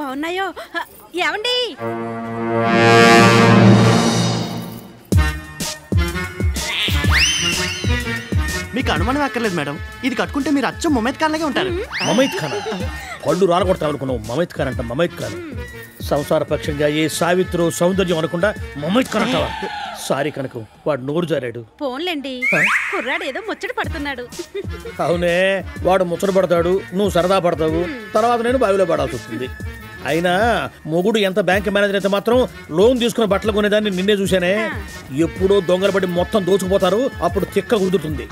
బాగున్నాయో. ఏమండి మీకు అనుమానం అక్కర్లేదు మేడం, ఇది కట్టుకుంటే మీరు అచ్చం మమైత్ ఖాన్ లాగే ఉంటారు. మమైత్ ఖాన్ పళ్ళు రాలగొడతావు అనుకున్నావు. మమైత్ ఖాన్ అంట మమైత్ ఖాన్. సంసార పక్షంగా ఏ సావిత్రో సౌందర్యం అనకుండా మమైత్ ఖాన్ అంటావా? సారీ కనుక వాడు నోరు జారాడు. పోన్లేండి, కుర్రాడు ఏదో ముచ్చట పడుతున్నాడు. అవునే, వాడు ముచ్చట పడతాడు, నువ్వు సరదా పడతావు, తర్వాత నేను బావిలో పడాల్సి వస్తుంది. అయినా మొగుడు ఎంత బ్యాంక్ మేనేజర్ అయితే మాత్రం లోన్ తీసుకుని బట్టలు కొనేదాన్ని నిన్నే చూశానే. ఎప్పుడో దొంగలు పడి మొత్తం దోచుకుపోతారు, అప్పుడు తిక్క కుదురుతుంది.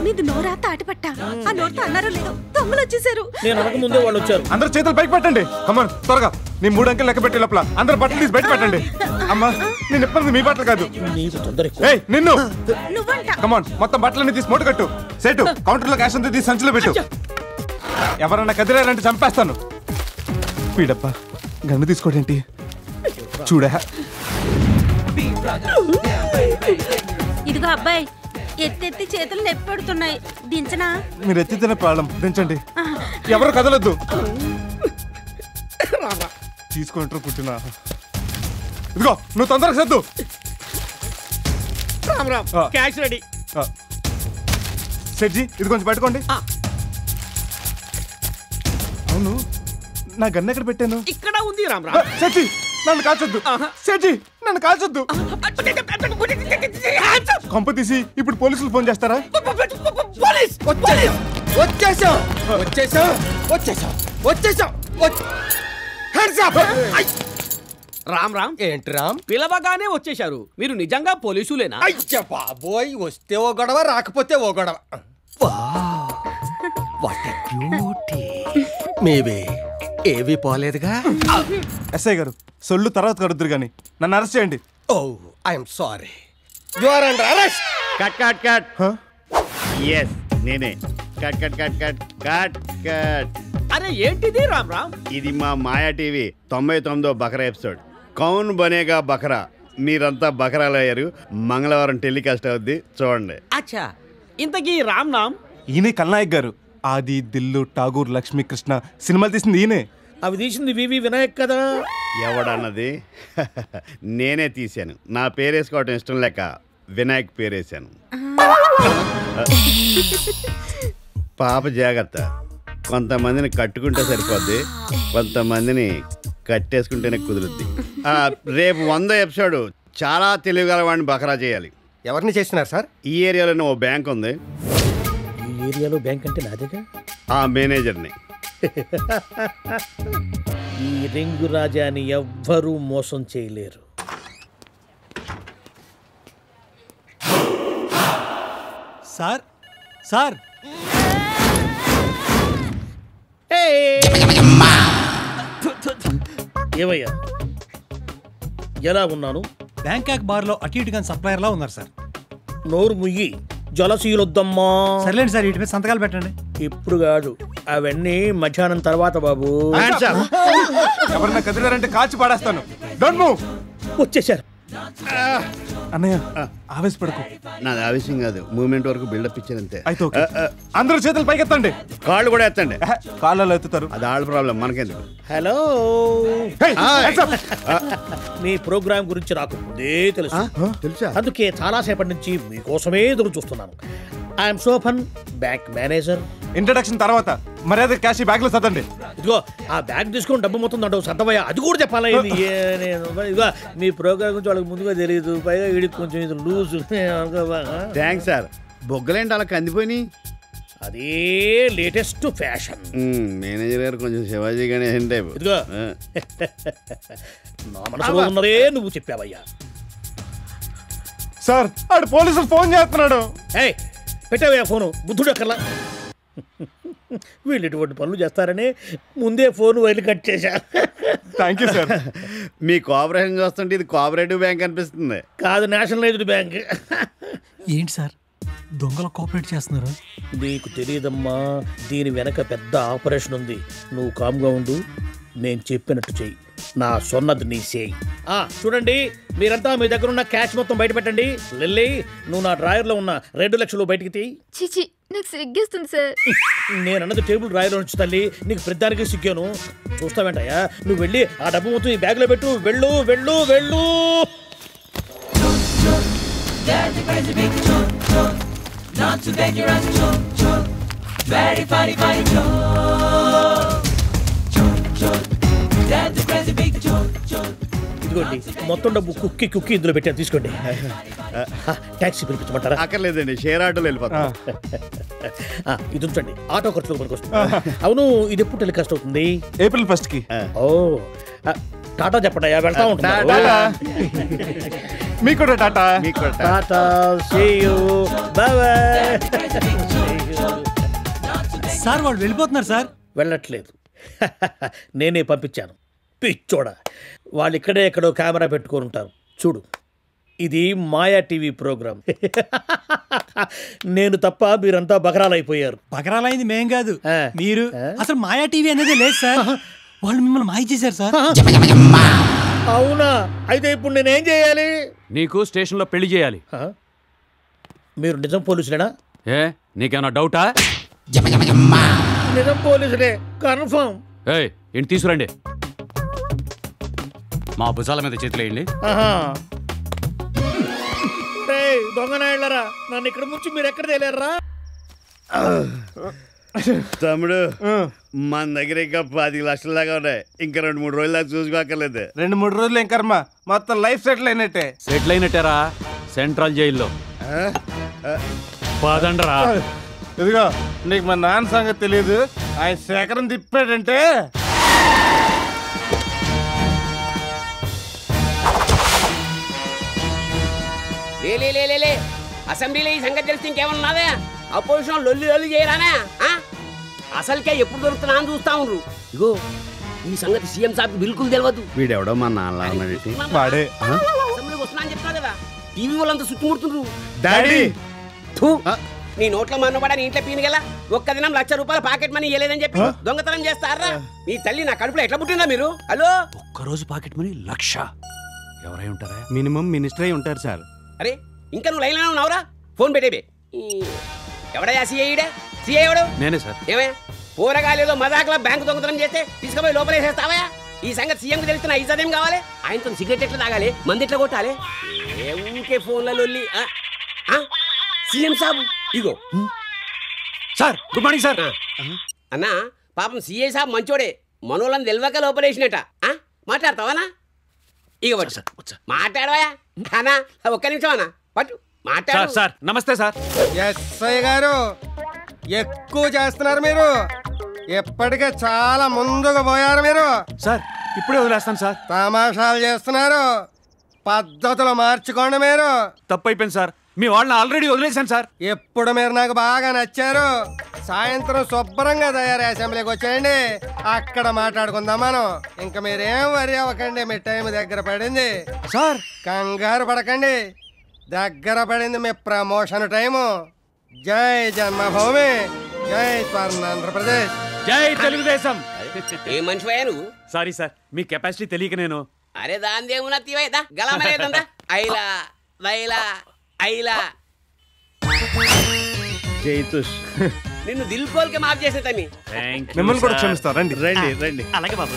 నీది నోరా తాటిపట్ట? ఆ నోరుతో అన్నారో లేదో దొంగలు వచ్చేసారు. నేను అనక ముందే వాళ్ళు వచ్చారు. అందరూ చేతులు పైకి పెట్టండి. కమాన్ త్వరగా. నీ 3 అంకెలు లెక్క పెట్టే లోపల అందరు బట్టలు తీసి బయట పెట్టండి. అమ్మా నేను ఎప్పుడు మీ బట్టలు కాదు. నిన్ను కమాన్ మొత్తం బట్టలన్నీ తీసి మూట కట్టు. సెటు కౌంటర్ లో క్యాష్ అంతా తీసి సంచిలో పెట్టు. ఎవరన్నా కదిలేరంటే చంపేస్తాను. పీడప్ప గన్ను తీసుకోడేంటి చూడా. ఇదిగో అబ్బాయి, ఎత్తెత్తి చేతులు నొప్పి పెడుతున్నాయి, దించనా? మీరు ఎత్తితేనే ప్రాబ్లం, దించండి. ఎవరు కదలొద్దు. తీసుకుంటారు పుట్టిన. ఇదిగో నువ్వు తొందరగా సర్దు. Cash ready. సెట్జీ ఇది కొంచెం పెట్టుకోండి. అవును, నా గన్ను ఎక్కడ పెట్టాను? ఇక్కడ ఉంది రామ్. సెట్జీ నన్ను కాల్చొద్దు. సెట్జీ నన్ను కాల్చొద్దు. కొంప తీసి ఇప్పుడు పోలీసులు ఫోన్ చేస్తారా? రామ్ రామ్ ఏంటి రామ్? పిలవగానే వచ్చేశారు. మీరు నిజంగా పోలీసులేనా? అయ్యా బాబోయ్, వస్తే ఓ గొడవ రాకపోతే ఓ గొడవ. మేబీ ఏవి పోలేదుగా. ఎస్ఐ గారు సొల్లు తర్వాత కడుద్దురు గాని నన్ను అరెస్ట్ చేయండి. Oh I'm sorry, you are under arrest. Cut cut cut. yes నేనే. Cut cut cut cut cut cut. అరే ఏంటిది రామ్ రామ్? ఇది మా మాయా టీవీ 99వ బకరా ఎపిసోడ్. కౌన్ బనేగా బకరా. మీరంతా బకరాలు అయ్యారు. మంగళవారం టెలికాస్ట్ అవుద్ది, చూడండి. అచ్చా, ఇంతకీ రామ్ నామ్? ఈయనే కల్నాయక్ గారు. ఆది, దిల్లు, ఠాగూర్, లక్ష్మీ, కృష్ణ సినిమాలు తీసింది ఈయనే. అవి తీసింది వివి వినాయక్ కదా. ఎవడన్నది? నేనే తీశాను. నా పేరేసుకోవటం ఇష్టం లేక వినాయక్ పేరేశాను. పాప జాగ్రత్త. కొంతమందిని కట్టుకుంటే సరిపోద్ది, కొంతమందిని కట్టేసుకుంటేనే కుదురుద్ది. రేపు 100వ ఎపిసోడ్ చాలా తెలివిగల వాడిని బకరా చేయాలి. ఎవరిని చేస్తున్నారు సార్? ఈ ఏరియాలోనే ఓ బ్యాంక్ ఉంది. ఈ ఏరియాలో బ్యాంక్ అంటే నాదేగా. ఆ మేనేజర్ని. ఈ రింగు రాజాని ఎవ్వరూ మోసం చేయలేరు. సార్ సార్ ఏమయ్యా, ఎలా ఉన్నాను? బ్యాంకాక్ బార్ లో అటు ఇటుగా సప్లయర్ లా ఉన్నారు సార్. నోరు ముయ్యి, జలసీలొద్దమ్మా. సర్లేండి సార్, ఇటుపై సంతకాలు పెట్టండి. ఇప్పుడు కాదు, అవన్నీ మధ్యాహ్నం తర్వాత బాబు. ఎవరన్నా కదిలారంటే కాల్చి పాడేస్తాను. Don't move. వచ్చేసారు. అన్నయ్య ఆవేశపడకు. నాది ఆవేశం కాదు, మూమెంట్ వరకు బిల్డప్ ఇచ్చానంతే. అయితే అందరూ చేతులు పైకెత్తండి. కాళ్ళు కూడా ఎత్తండి. కాళ్ళలో ఎత్తుతారు, అది ఆళ్ళ ప్రాబ్లం, మనకెందుకు. హలో, మీ ప్రోగ్రామ్ గురించి నాకు ముందే తెలుసు. తెలుసా? అందుకే చాలా సేపటి నుంచి మీకోసమే ఎదురు చూస్తున్నాను. I'm Sofan, bank manager. Introduction తర్వాత మర్యాద క్యాష్ బ్యాగ్ లో సర్దండి. ఇదిగో ఆ బ్యాగ్ తీసుకొని డబ్బు మొత్తం అంటావు సర్దమయ్యా, అది కూడా చెప్పాలా? ఇదిగో మీ ప్రోగ్రామ్ గురించి వాళ్ళకి ముందుగా తెలియదు, పైగా వీడికి కొంచెం ఇది లూజ్. Thanks sir. బొగ్గలేంటి అలా కందిపోయి? అదే లేటెస్ట్ ఫ్యాషన్. మేనేజర్ గారు కొంచెం శివాజీ గణేశన్ టైపు. ఇదిగో నా మనసులో ఉన్నదే నువ్వు చెప్పావయ్యా. సార్ ఆడు పోలీసులు ఫోన్ చేస్తున్నాడు. ఏయ్ పెట్టావయ్యా ఫోను, బుద్ధుడు అక్కర్లా. వీళ్ళు ఇటువంటి పనులు చేస్తారని ముందే ఫోన్ వైర్లు కట్ చేశా. Thank you sir. Me cooperation చూస్తుంటే ఇది కోఆపరేటివ్ బ్యాంక్ అనిపిస్తుంది. కాదు, నేషనలైజ్డ్ బ్యాంక్. ఏంటి సార్ దొంగలు కోఆపరేట్ చేస్తున్నారు? నీకు తెలియదమ్మా, దీని వెనక పెద్ద ఆపరేషన్ ఉంది. నువ్వు కామ్గా ఉండు, నేను చెప్పినట్టు చెయ్యి. నా సొన్నది నీ చేయి. చూడండి, మీరంతా మీ దగ్గర ఉన్న క్యాష్ మొత్తం బయట పెట్టండి. లిల్లీ, నువ్వు నా డ్రాయర్లో ఉన్న 2 లక్షలు బయటికి తీ. చిచి, నాకు సిగ్గేస్తుంది సార్. నేను అన్నది టేబుల్ డ్రాయర్లో నుంచి తల్లి, నీకు ప్రతిదానికి సిగ్గాను. చూస్తావేంటయ్యా, నువ్వు వెళ్ళి ఆ డబ్బు మొత్తం ఈ బ్యాగ్లో పెట్టు. వెళ్ళు వెళ్ళు వెళ్ళు. ఇదిగోండి, మొత్తం డబ్బు కుక్కి కుక్కి ఇందులో పెట్టాను, తీసుకోండి. ట్యాక్సీ పిలిపించమంటారా? అక్కర్లేదండి, షేర్ ఆటోలో వెళ్ళిపోతా. ఇది ఉంచండి, ఆటో ఖర్చులు మనకు వస్తుంది. అవును, ఇది ఎప్పుడు టెలికాస్ట్ అవుతుంది? ఏప్రిల్ 1st కి. ఓ, టాటా చెప్పండి, వెళ్తా ఉంటాను. మీకు కూడా Tata. Tata, see you, bye bye. Sir వాళ్ళు వెళ్ళిపోతున్నారు సార్. వెళ్ళట్లేదు, నేనే పంపించాను. పిచ్చోడా, వాళ్ళు ఇక్కడే ఎక్కడో కెమెరా పెట్టుకొని ఉంటారు. చూడు, ఇది మాయా టీవీ ప్రోగ్రామ్. నేను తప్ప మీరంతా బకరాలైపోయారు. బకరాలైంది మేం కాదు, మీరు. అసలు మాయా టీవీ అనేది లేదు సార్. వాళ్ళు మిమ్మల్ని మాయ చేశారు సార్. అవునా? అయితే ఇప్పుడు నేనేం చేయాలి? నీకు స్టేషన్లో పెళ్లి చేయాలి. మీరు నిజం పోలీసులేనా? ఏ, నీకేమన్నా డౌటా? నిజం పోలీసులే, కన్ఫర్మ్. ఏయ్, ఇంటి తీసుకురండి. మా భుజాల మీద చేతులేయండి. దొంగనాళ్ళరా, నన్ను ఇక్కడ ముంచి మీరు ఎక్కడ తేలేరా? తమ్ముడు, మన దగ్గర ఇంకా 10 లక్షల దాకా ఉన్నాయి. ఇంకా 2-3 రోజుల దాకా చూసుకోక్కర్లేదు. 2-3 రోజులు ఏం కర్మ, మొత్తం లైఫ్ సెటిల్ అయినట్టే. సెటిల్ అయినట్టేరా, సెంట్రల్ జైల్లో. పదండ్రా. ఇదిగో, నీకు మా నాన్న సంగతి తెలియదు. ఆయన శేఖరం తిప్పాడంటే లే అసెంబ్లీలో ఈ సంగతి తెలిస్తే ఇంకేమన్నావే? అపోజిషన్ లొల్లి లొల్లి చేయరానే? అసలుకే ఎప్పుడు దొరుకుతున్నా అని చూస్తా ఉండ్రు. ఇగో, ఈ సంగతి సీఎం సాబ్ బిల్కుల్ తెలియదు. వీడెవడో మా నాన్న వాడే. అసెంబ్లీకి వస్తున్నా అని చెప్తావు కదా, టీవీ వాళ్ళంతా చుట్టుముడుతుండ్రు. డాడీ, నీ నోట్లో మన్నపడా నీ ఇంట్లో పీనుగల ఒక్క దినం ₹1,00,000 పాకెట్ మనీ ఇవ్వలేదని చెప్పి దొంగతనం చేస్తారా? మీ తల్లి నా కడుపులో ఎట్లా పుట్టిందా మీరు? హలో, ఒక్కరోజు పాకెట్ మనీ 1,00,000. ఎవరై ఉంటారా? మినిమం మినిస్టర్ అయి ఉంటారు సార్. అరే, ఇంకా నువ్వు లైన్లో ఉన్నావురా? ఫోన్ పెట్టేవే. ఎవడయా సిఐడే? సిఐ ఎవడు? నేనే సార్. ఏమే, పోరగాలేదో మజాక్లా బ్యాంకు దొంగతనం చేస్తే తీసుకుపోయి లోపలేసేస్తావా? ఈ సంగతి సీఎంకి తెలిసిన ఇజ్జతేం కావాలి? ఆయనతో సిగరెట్ ఎట్లా తాగాలి, మంది ఎట్లా కొట్టాలి? ఊరికే ఫోన్లలో సీఎం సాబు ఇగో. Sir, good morning sir. అన్నా, పాపం సిఐ సాబ్ మంచోడే, మనోళ్ళని తెలియక లోపలేసినట్ట. మాట్లాడతావానా? ఇక పట్టు సార్, మాట్లాడవా అన్నా? ఒక్క నిమిషం అన్నా, పట్టు మాట్లాడు. సార్, నమస్తే సార్. ఎస్ఐ గారు, ఎక్కువ చేస్తున్నారు మీరు. ఎప్పటికే చాలా ముందుగా పోయారు మీరు. సార్, ఇప్పుడే వదిలేస్తాను సార్. తమాషాలు చేస్తున్నారు, పద్ధతులు మార్చుకోండి మీరు. తప్పు అయిపోయింది సార్, మీ వాళ్ళని ఆల్రెడీ వదిలేశాను సార్. ఎప్పుడు మీరు నాకు బాగా నచ్చారు. సాయంత్రం శుభ్రంగా తయారు అసెంబ్లీకి వచ్చేయండి, అక్కడ మాట్లాడుకుందాం మనం. ఇంకా మీరేం వరి అవ్వకండి, మీ టైం దగ్గర పడింది సార్. కంగారు పడకండి, దగ్గర పడింది మీ ప్రమోషన్ టైము. జై జన్మభూమి, జై స్వర్ణాంధ్రప్రదేశ్, జై తెలుగుదేశం. ఏ మనిషివయ్యా నువ్వు? సారీ సార్, మీ కెపాసిటీ తెలియక నేను. అరే, దాని దేవునా తీవైదా గలమలేదంతా. ఐలా వైలా ఐలా జైతుష్, నిన్ను దిల్కోల్కి మాఫ్ చేసే తమ్మి. మిమ్మల్ని కూడా క్షమిస్తా. రండి రండి రండి. అలాగే బాబు.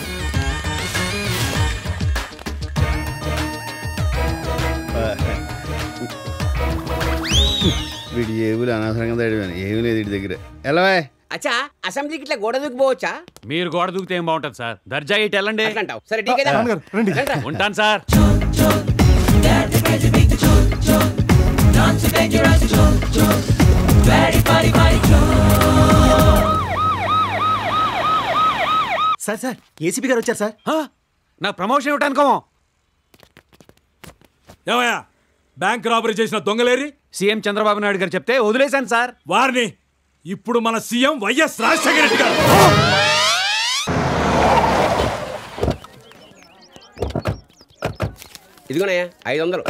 వీడి ఏవులు అనవసరంగా తడివాను, ఏమీ లేదు వీడి దగ్గర. ఎలా అచ్చా, అసెంబ్లీకి ఇట్లా గోడ దూకిపోవచ్చా? మీరు గోడ దూకితే ఏం బాగుంటుంది సార్, దర్జా ఇటు వెళ్ళండి. అంటావు? సరే, ఠీక్ అయితే రండి. ఉంటాను సార్. సార్ సార్, ఏసీపీ గారు వచ్చారు సార్. నా ప్రమోషన్ ఇవ్వటానికో. ఏమయ్యా, బ్యాంక్ రాబరీ చేసిన దొంగలేరి? సీఎం చంద్రబాబు నాయుడు గారు చెప్తే వదిలేశాను సార్. వారిని ఇప్పుడు మన సీఎం వైఎస్ రాజశేఖర రెడ్డి గారు. ఇదిగోనయ్యా 500.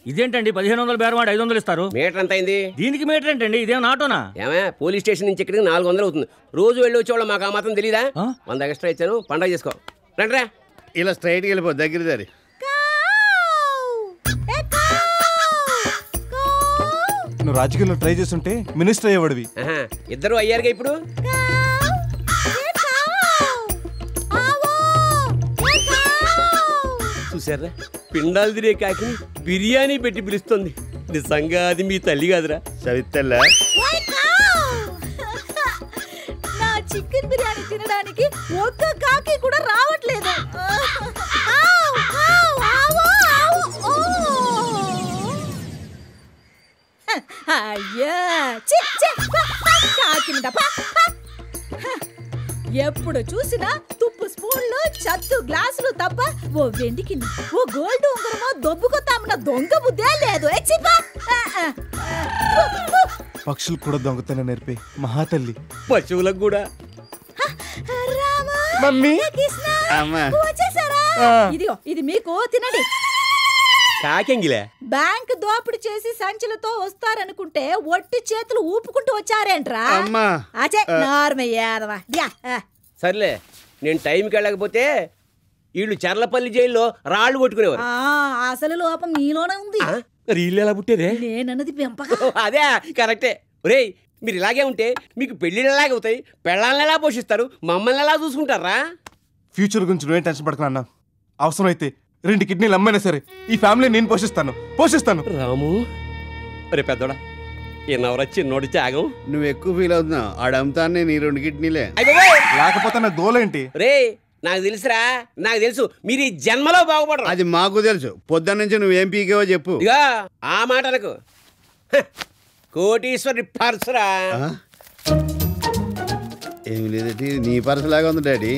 ఇదేంటండి 1500 బేరవాడు 500 ఇస్తారు? మీటర్ ఎంత అయింది? దీనికి మీటర్ ఏంటండి, ఇదేం ఆటోనా? ఏమే, పోలీస్ స్టేషన్ నుంచి ఇక్కడికి 400 అవుతుంది. రోజు వెళ్ళి వచ్చేవాళ్ళు మాకు ఆ మాత్రం తెలీదా? 100 ఎక్స్ట్రా ఇచ్చాను, పండగ చేసుకో. రండి రా. ఇలా స్ట్రైట్కి వెళ్ళిపో దగ్గర దారి. నువ్వు రాజకీయాల్లో ట్రై చేస్తుంటే మినిస్టర్ అయ్యేవాడివి. ఇద్దరు అయ్యారుగా ఇప్పుడు. చూసారా, పిండాలు తినే కాకి బిర్యానీ పెట్టి పిలుస్తుంది. నిజంగా అది మీ తల్లి కాదురా, సవితల్లా. నా చికెన్ బిర్యానీ తినడానికి ఒక్క కాకి కూడా రావట్లేదు. అయ్యా కాకి ఎప్పుడు చూసినా తుప్పు స్పూన్లు చత్తు గ్లాసులు తప్ప ఓ వెండికి ఓ గోల్డ్ ఉంగరమో దొబ్బుకొత్తామన్న దొంగ బుద్ధే లేదు. పక్షులు కూడా దొంగతనం నేర్పే మహాతల్లి. పశువులకు కూడా. మమ్మీ ఇదిగో ఇది మీకు తినండి. కాకెంగిలే బ్యాంక్ దోపిడి చేసి సంచులతో వస్తారనుకుంటే ఒట్టి చేతులు ఊపుకుంటూ వచ్చారేంట్రా? సర్లే, నేను టైంకి వెళ్ళకపోతే వీళ్ళు చర్లపల్లి జైల్లో రాళ్ళు కొట్టుకునేవారు. అసలు లోపం మీలోనే ఉంది. వీళ్ళు ఎలా పుట్టేదే? నేనన్నది పెంపకం. అదే కరెక్టే. ఒరేయ్, మీరు ఇలాగే ఉంటే మీకు పెళ్ళిళ్ళు ఎలాగ అవుతాయి? పెళ్ళాలను ఎలా పోషిస్తారు? మమ్మల్ని ఎలా చూసుకుంటారా? ఫ్యూచర్ గురించి నువ్వేం టెన్షన్ పడకనా అన్న. అవసరమైతే 2 కిడ్నీలు అమ్మైనా సరే ఈ ఫ్యామిలీ నేను పోషిస్తాను. రాము, అరే పెద్దోడా, ఎన్నవరా చిన్నోడి త్యాగం. నువ్వు ఎక్కువ ఫీల్ అవుతున్నావు. ఆడమ్ముతానే నీ 2 కిడ్నీలే. లేకపోతే నా దోలేంటి? రే, నాకు తెలుసురా, నాకు తెలుసు మీరు ఈ జన్మలో బాగుపడరు. అది మాకు తెలుసు. పొద్దున్న నుంచి నువ్వేం పీకేవో చెప్పు. ఇక ఆ మాట నాకు కోటీశ్వరి పర్సురా. ఏమి లేదంటే నీ పర్సు లాగా ఉంది డాడీ.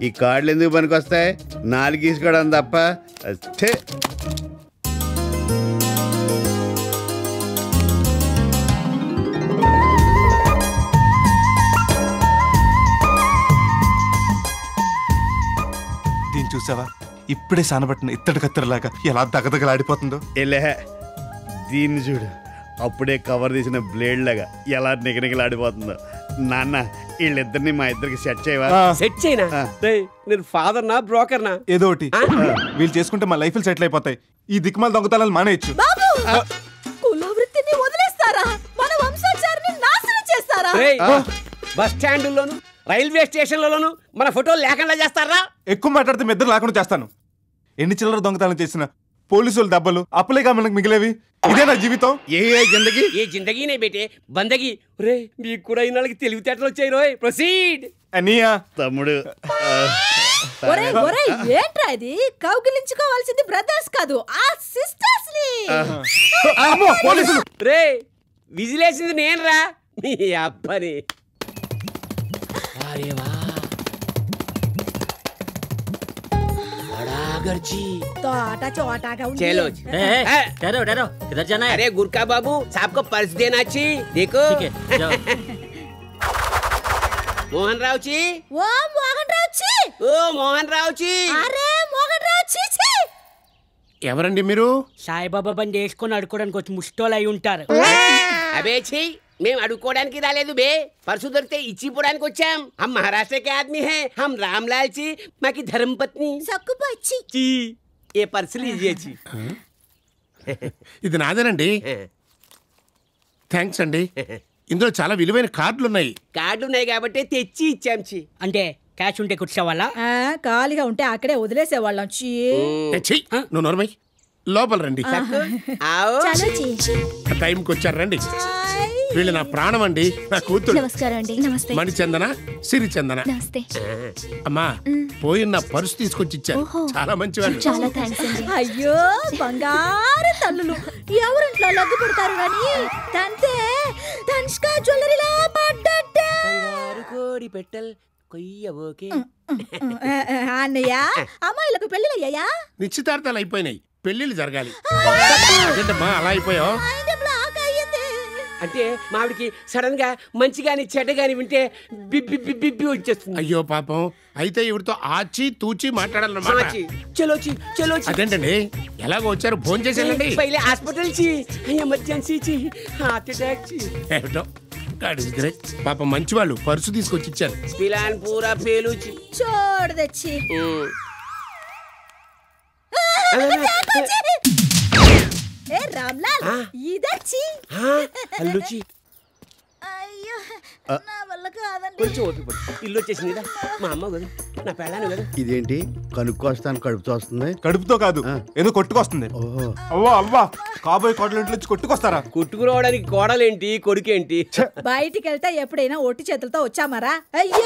ఈ కార్డులు ఎందుకు పనికి వస్తాయి? 4 తీసుకోవడం తప్ప. దీన్ని చూసావా? ఇప్పుడే సానబట్టిన ఇత్తడి కత్తెరలాగా ఎలా దగదగలాడిపోతుందో. దీన్ని చూడు, అప్పుడే కవర్ తీసిన బ్లేడ్ లాగా ఎలా నిగనిగలాడిపోతుందో. నాన్న, వీళ్ళిద్దరిని మా ఇద్దరికి సెట్ చేయవా? సెట్ చేయనా? నేను ఫాదర్ నా బ్రోకర్ నా ఏదో ఒకటి. వీళ్ళు చేసుకుంటే మా లైఫ్ సెటిల్ అయిపోతాయి. ఈ దిక్కుమాల దొంగతనాలు మానేయచ్చు. కులవృత్తిని వదిలేస్తారా? మన వంశాచారాన్ని నాశనం చేస్తారా? బస్ స్టాండుల్లోను రైల్వే స్టేషన్లలోను మన ఫోటోలు లేకుండా చేస్తారా? ఎక్కువ మాట్లాడితే మీ ఇద్దరు లేకుండా చేస్తాను. ఎన్ని చిల్లర దొంగతనాలు చేసిన పోలీసులు దెబ్బలు అప్పులేగా మనకు మిగిలేవి. ఇదే నా జీవితం. ఏ జిందగీనే బేటే బందగి. రే, మీకు కూడా ఇన్నాళ్ళకి తెలివితేటలు వచ్చాయి. రోయ్, ప్రొసీడ్. అనియా తమ్ముడు. ఏంట్రా ఇది? కౌగిలించుకోవాల్సింది బ్రదర్స్ కాదు, ఆ సిస్టర్స్ ని. రే, విజిలేసింది నేను రా, మీ అబ్బని. अरे वाह, बड़ा गर्जी। तो आटा चौटा का चलो ठहरो ठहरो, किधर जाना है? अरे गुरका बाबू, साहब को पर्स देना ची। देखो ठीक है, जाओ। मोहन राव जी। वो मोहन राव जी। ओ मोहन राव जी। अरे मोहन राव जी जी। ఎవరండి మీరు? సాయిబాబా బండి వేసుకొని అడుకోవడానికి వచ్చి ముష్టోలు అయి ఉంటారు. అబే ఛీ, మేము అడుక్కోవడానికి రాలేదు బే, పర్సు దొరికితే ఇచ్చిపోవడానికి వచ్చాం. హమ్ మహారాష్ట్ర के आदमी हैं, हम रामलाल जी, माँ की धर्मपत्नी సక్కుపచ్చి जी। ये पर्स लीजिए जी। ఇది నాదేనండి. థ్యాంక్స్ అండి. ఇందులో చాలా విలువైన కార్డులు ఉన్నాయి. కార్డులు ఉన్నాయి కాబట్టి తెచ్చి ఇచ్చాం చి. అంటే క్యాష్ ఉంటే కూర్చోవాలా? ఖాళీగా ఉంటే అక్కడే వదిలేసేవాళ్ళం. నువ్వు నోర్మై, లోపల రండి. టైంకి వచ్చారు, రండి. వీళ్ళు నా ప్రాణం అండి, నా కూతురు. నమస్కారం అండి. నమస్తే. మణిచందన, సిరిచందన. నమస్తే. అమ్మా, పోయిన నా పర్సు తీసుకొచ్చి ఇచ్చారు. చాలా మంచివాళ్ళు. చాలా థ్యాంక్స్ అండి. అయ్యో బంగారు తల్లులు, ఎవరింట్లో లగ్గు పెడతారు కానీ తంతే తనిష్క జ్యువెలరీలా పడ్డట్టే. బంగారు కోడి పెట్టల్ కొయ్యబోకే. అన్నయ్య, అమ్మాయిలకు పెళ్ళిళ్ళు అయ్యాయా? నిశ్చితార్థాలు అయిపోయినాయి, పెళ్లిళ్ళు జరగాలి. ఏంటమ్మా అలా అయిపోయావు? అంటే మావిడికి సడన్ గా మంచి గాని చెడ్డ గాని వింటే బిబ్బి బిబ్బి వచ్చేస్తుంది. అయ్యో పాపం, అయితే ఇవిడితో ఆచి తూచి మాట్లాడాలన్నమాట. చలోచి చలోచి. అదేంటండి, ఎలాగో వచ్చారు, ఫోన్ చేసేయండి. పైలే హాస్పిటల్ చి, ఎమర్జెన్సీ చి, హార్ట్ అటాక్ చి. ఏమిటో పాప మంచి వాళ్ళు పర్సు తీసుకొచ్చి ఇచ్చారు. ప్లాన్ పూరా పేలుచి చోడు తెచ్చి ఏ రామ్లాల్ ఇదచ్చి అల్లుచి అయ్యో నా వల్ల కాదండి. కొంచెం ఓపిక పట్టు. ఇల్లు వచ్చేసింది మా అమ్మ కదా నా పెళ్ళాను కదా. ఇదేంటి కనుక్కొస్తాను కడుపుతో వస్తుంది? కడుపుతో కాదు, ఏదో కొట్టుకొస్తుంది. అవ్వా అవ్వా, కాబోయే కోడలింట్లో నుంచి కొట్టుకొస్తారా? కొట్టుకురావడానికి కోడలేంటి కొడుకేంటి? బయటికి వెళ్తే ఎప్పుడైనా ఒట్టి చేతులతో వచ్చామారా?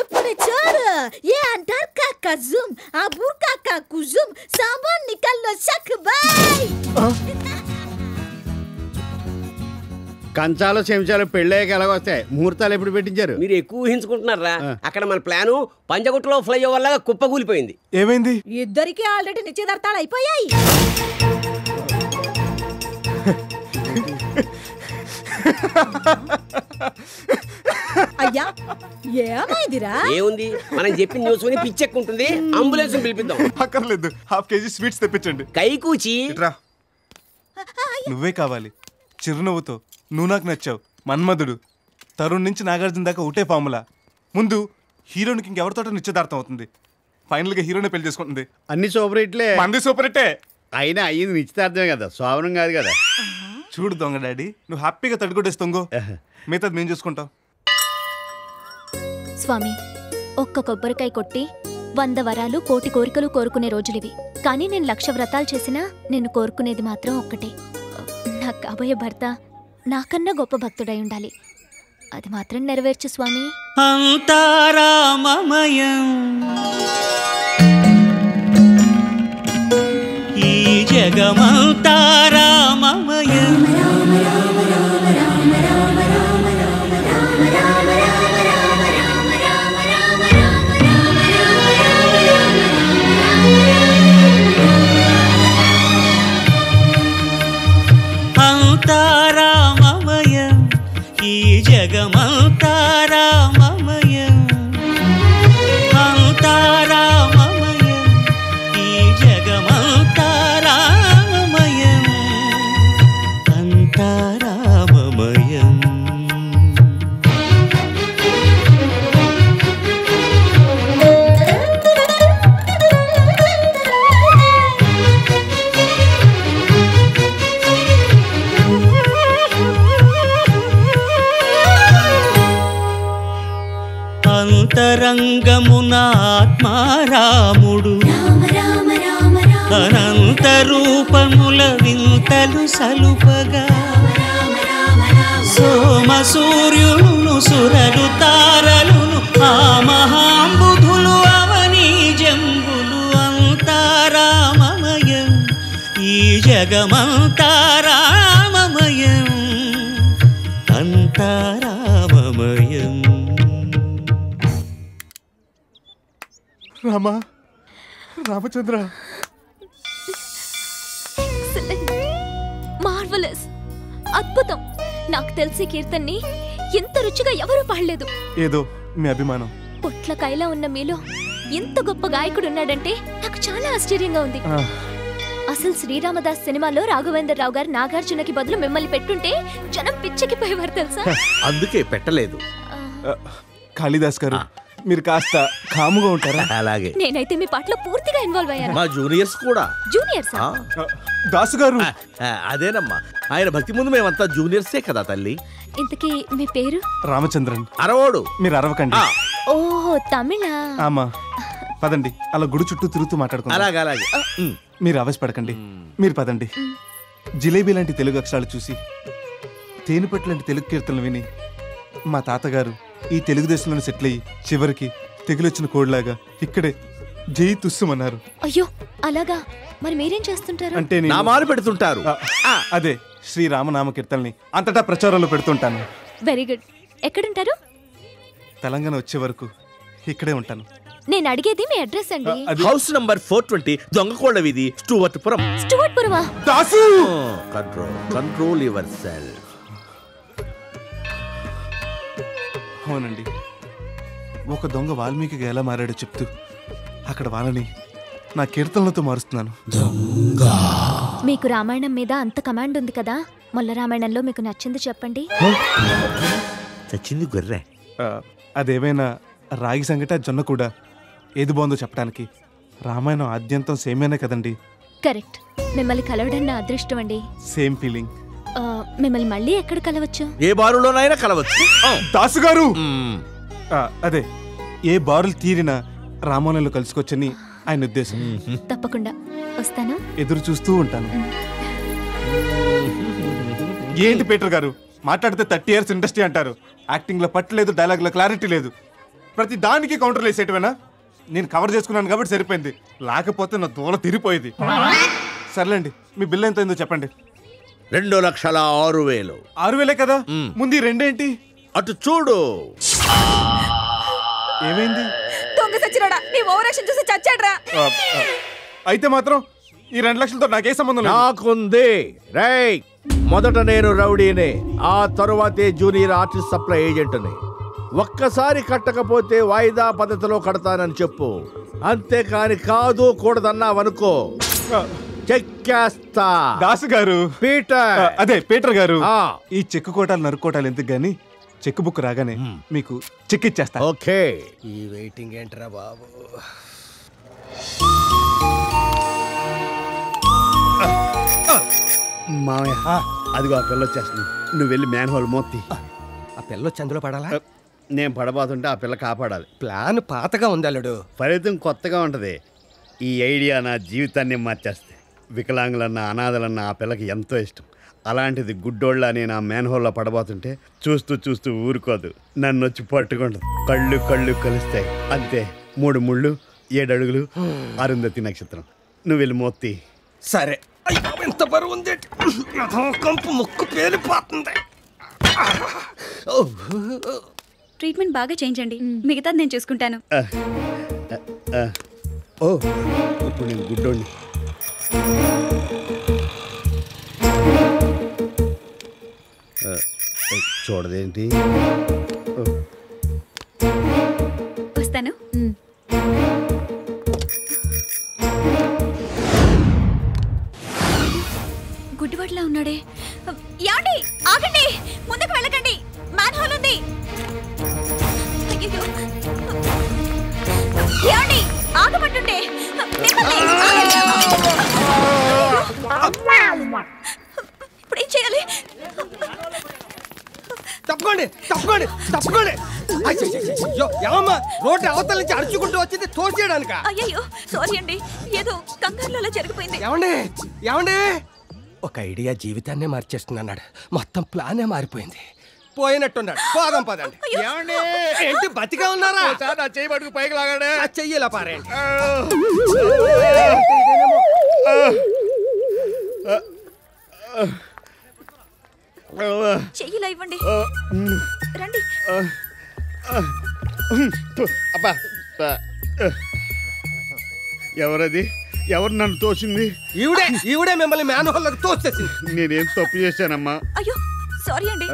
ఎప్పుడు చూడు ఏ అంటారు కాకా జూమ్ అబూ కాకా కుజుమ్ సాంబార్ నికల్లో షక్ బాయ్. కంచాలు చెంచాలు పెళ్ళయ్యాక ఎలాగొస్తాయి? ముహూర్తాలు ఎప్పుడు పెట్టించారు? మీరు ఎక్కువ ఊహించుకుంటున్నారా? అక్కడ మన ప్లాను పంజగుట్టలో ఫ్లైఓవర్ లాగా కుప్పకూలిపోయింది. ఏమైంది? ఇద్దరికి ఆల్రెడీ నిశ్చితార్థాలు అయిపోయాయి. అయ్యా ఏమైందిరా? ఏముంది, మనం చెప్పిన న్యూస్ విని పిచ్చెక్కుంటుంది. అంబులెన్స్ పిలిపిద్దాం. అక్కర్లేదు, హాఫ్ కేజీ స్వీట్స్ తెప్పించండి. కైకూచి నువ్వే కావాలి. చిరునవ్వుతో నువ్వు నాకు నచ్చావు, మన్మధుడు. తరుణ్ నుంచి నాగార్జున దాకా ఒకటే ఫార్ములా. ముందు హీరోనికి ఇంకెవరితోటో నిశ్చితార్థం అవుతుంది, ఫైనల్ గా హీరోనే పెళ్లి చేసుకుంటుంది. అన్ని సూపర్ హిట్లే. మంది సూపర్ హిట్టే. అయినా అయ్యింది నిశ్చితార్థమే కదా, శోభనం కాదు కదా. చూడు దొంగ డాడీ, నువ్వు హ్యాపీగా తడుకొట్టేస్తొంగో, మిగతాది మేము చూసుకుంటాం. స్వామి, ఒక్క కొబ్బరికాయ కొట్టి 100 వరాలు 1,000 కోరికలు కోరుకునే రోజులివి. కానీ నేను 1,00,000 వ్రతాలు చేసినా నేను కోరుకునేది మాత్రం ఒక్కటే. నాకు కాబోయే భర్త నాకన్నా గొప్ప భక్తుడై ఉండాలి. అది మాత్రం నెరవేర్చు స్వామి. అంతారామమయం ఈ జగమంతారామమయం. అంతారామమయం ఈ జగమంతారామమయం. అంతారామమయం ఈ జగమంతారామమయం. అంతారామమయం. అంతరంగమున ఆత్మారాముడు అనంత రూపముల వింతలు సలుపగా సోమ సూర్యులను సురలు తారలును ఆ మహాంబుధులు అవనీ జంబులు. అంతారామమయం ఈ జగమంతారామమయం. అంతారామమయం. రామా, రామచంద్ర, మార్వెలస్, అద్భుతం. నాకు తెలిసి కీర్తన్ని ఎంత రుచిగా ఎవరూ పాడలేదు. ఏదో మీ అభిమానం. పొట్లకాయలా ఉన్న మీలో ఎంత గొప్ప గాయకుడు ఉన్నాడంటే నాకు చాలా ఆశ్చర్యంగా ఉంది. అసలు శ్రీరామదాస్ సినిమాలో రాఘవేంద్రరావు గారు నాగార్జునకి బదులు మిమ్మల్ని పెట్టుంటే జనం పిచ్చెక్కిపోయేవారు తెలుసా? అందుకే పెట్టలేదు. కాళిదాస్ గారు, మీరు కాస్త కాముగా ఉంటారా? అలాగే. నేనైతే మీ పాటలో పూర్తిగా ఇన్వాల్వ్ అయ్యాను. మా జూనియర్స్ కూడా. జూనియర్స్? దాసు గారు. అదేనమ్మా, ఆయన భక్తి ముందు మేమంతా జూనియర్సే కదా తల్లి. ఇంతకీ మీ పేరు? రామచంద్రన్. అరవోడు. మీరు అరవకండి. ఓహో, తమిళ. ఆమా, పదండి, అలా గుడి చుట్టూ తిరుగుతూ మాట్లాడుకుందాం. అలాగే అలాగే. మీరు ఆవేశపడకండి, మీరు పదండి. జిలేబీ లాంటి తెలుగు అక్షరాలు చూసి, తేనెపట్టు లాంటి తెలుగు కీర్తనలు విని మా తాతగారు ఈ తెలుగుదేశంలోనే సెటిల్ అయ్యి చివరికి తెగులొచ్చిన కోడిలాగా ఇక్కడే జై తుస్సుమన్నారు. అయ్యో, అలాగా? మరి మీరేం చేస్తుంటారు? అంటే నామాలు పెడుతుంటారు. అదే శ్రీరామనామ కీర్తనని అంతటా ప్రచారంలో పెడుతుంటాను. Very good. ఎక్కడుంటారు? తెలంగాణ వచ్చే వరకు ఇక్కడే ఉంటాను. నేను అడిగేది మీ అడ్రస్ అండి. హౌస్ నంబర్ 420, దొంగకోళ్ళ వీధి, స్టూవర్ట్పురం. స్టూవర్ట్పురమా? Dasu, control yourself. అవునండి, ఒక దొంగ వాల్మీకిగా ఎలా మారాడో చెప్తూ అక్కడ వాళ్ళని నా కీర్తనలతో మారుస్తున్నాను. మీకు రామాయణం మీద అంత కమాండ్ ఉంది కదా, మొల్ల రామాయణంలో మీకు నచ్చింది చెప్పండి. చచ్చింది గొర్రె. అదేమైనా రాగి సంగట జొన్న కూడా ఏది బాగుందో చెప్పడానికి రామాయణం ఆద్యంతం సేమేనే కదండి. కరెక్ట్. మిమ్మల్ని కలవడం నా అదృష్టం అండి. Same feeling. మిమ్మల్ని మళ్ళీ ఎక్కడ కలవచ్చు? ఏ బారులోనైనా కలవచ్చు. దాసు గారు అదే ఏ బారులు తీరినా రామాయణంలో కలుసుకొచ్చని ఆయన ఉద్దేశం. తప్పకుండా వస్తాను. ఎదురు చూస్తూ ఉంటాను. ఏంటి పీటర్ గారు మాట్లాడితే 30 years ఇండస్ట్రీ అంటారు. యాక్టింగ్ లో పట్టలేదు, డైలాగ్ లో క్లారిటీ లేదు. ప్రతి దానికి కౌంటర్లు వేసేటవేనా? నేను కవర్ చేసుకున్నాను కాబట్టి సరిపోయింది, లేకపోతే నా దూల తిరిగిపోయేది. సర్లేండి, మీ బిల్ ఎంత అయిందో చెప్పండి. 2,06,000. 6,000 కదా? ముందు రెండేంటి? అటు చూడు. ఏమైంది? దొంగ సచ్చినాడా, నీ ఓవరాక్షన్ చూసి చచ్చాడ్రా. అయితే మాత్రం ఈ 2 లక్షలతో నాకే సంబంధం లేదు. నాకుంది. రేయ్, మొదట నేను రౌడీనే, ఆ తరువాతే జూనియర్ ఆర్టిస్ట్ సప్లై ఏజెంట్ని. ఒక్కసారి కట్టకపోతే వాయిదా పద్ధతిలో కడతానని చెప్పు. అంతేకాని కాదు కూడదన్నావనుకో చెక్కేస్తా. దాసు గారు, పీటర్, అదే పీటర్ గారు, ఈ చెక్కు కోటాలు నరుక్కోటాలు ఎందుకు గాని చెక్ బుక్ రాగానే మీకు చెక్ ఇచ్చేస్తా. ఓకే. ఈ వెయిటింగ్ ఏంట్రా బాబు? మామయ్య, అదిగో ఆ పిల్ల వచ్చేస్తుంది. నువ్వు వెళ్ళి మ్యాన్ హోల్ మోత్తి. ఆ పిల్ల వచ్చి అందులో పడాలా? నేను పడబోతుంటే ఆ పిల్ల కాపాడాలి. ప్లాన్ పాతగా ఉంది అల్లుడు, ఫలితం కొత్తగా ఉంటది. ఈ ఐడియా నా జీవితాన్ని మార్చేస్తే. వికలాంగులన్న అనాథలన్న ఆ పిల్లకి ఎంతో ఇష్టం. అలాంటిది గుడ్డోళ్ళ నేను ఆ మ్యాన్ హోల్లో పడబోతుంటే చూస్తూ చూస్తూ ఊరుకోదు, నన్ను వచ్చి పట్టుకుంటుంది. కళ్ళు కళ్ళు కలుస్తాయి. అంతే, 3 ముళ్ళు 7 అడుగులు అరుంధతి నక్షత్రం. నువ్వు వెళ్ళి మోత్తి. సరే. ఎంత బరువు ఉంది, కంపు ముక్కు పేలిపోతుంది. ట్రీట్మెంట్ బాగా చేయించండి, మిగతాది నేను చూసుకుంటాను. ఓ, ఇప్పుడు నేను గుడ్డోడిని. చూడదేంటి? వస్తాను. గుడ్డివాడిలా ఉన్నాడే. యాండి, ఆగండి, ముందుకు వెళ్ళకండి, మ్యాన్ హోల్ ఉంది. యాండి, ఆగమంటుండే. ఇప్పుడు ఏం చేయాలి? తప్పుకోండి తప్పుకోండి తప్పుకోండి. ఏమమ్మా, రోడ్డు అవతల నుంచి అరుచుకుంటూ వచ్చింది తోసేయడానిక? అయ్యో సారీ అండి, ఏదో కంగారులో అలా జరిగిపోయింది. ఏమండి ఏమండి, ఒక ఐడియా జీవితాన్నే మార్చేస్తున్నాడు. మొత్తం ప్లానే మారిపోయింది. పోయినట్టున్నాడు. పోదాం పదండి. ఏంటి బతిగా ఉన్నారా? చెయ్యి పట్టుకు పైకి లాగాడే. చెయ్యిలా పారేయండి. చెయ్యిలా ఇవ్వండి. రండి. అబ్బా, ఎవరది? ఎవరు నన్ను తోసింది? ఈవిడే మిమ్మల్ని మ్యాన్ హోల్లోకి తోసేసింది. నేనేం తప్పు చేశానమ్మా? అయ్యో సారీ అండి,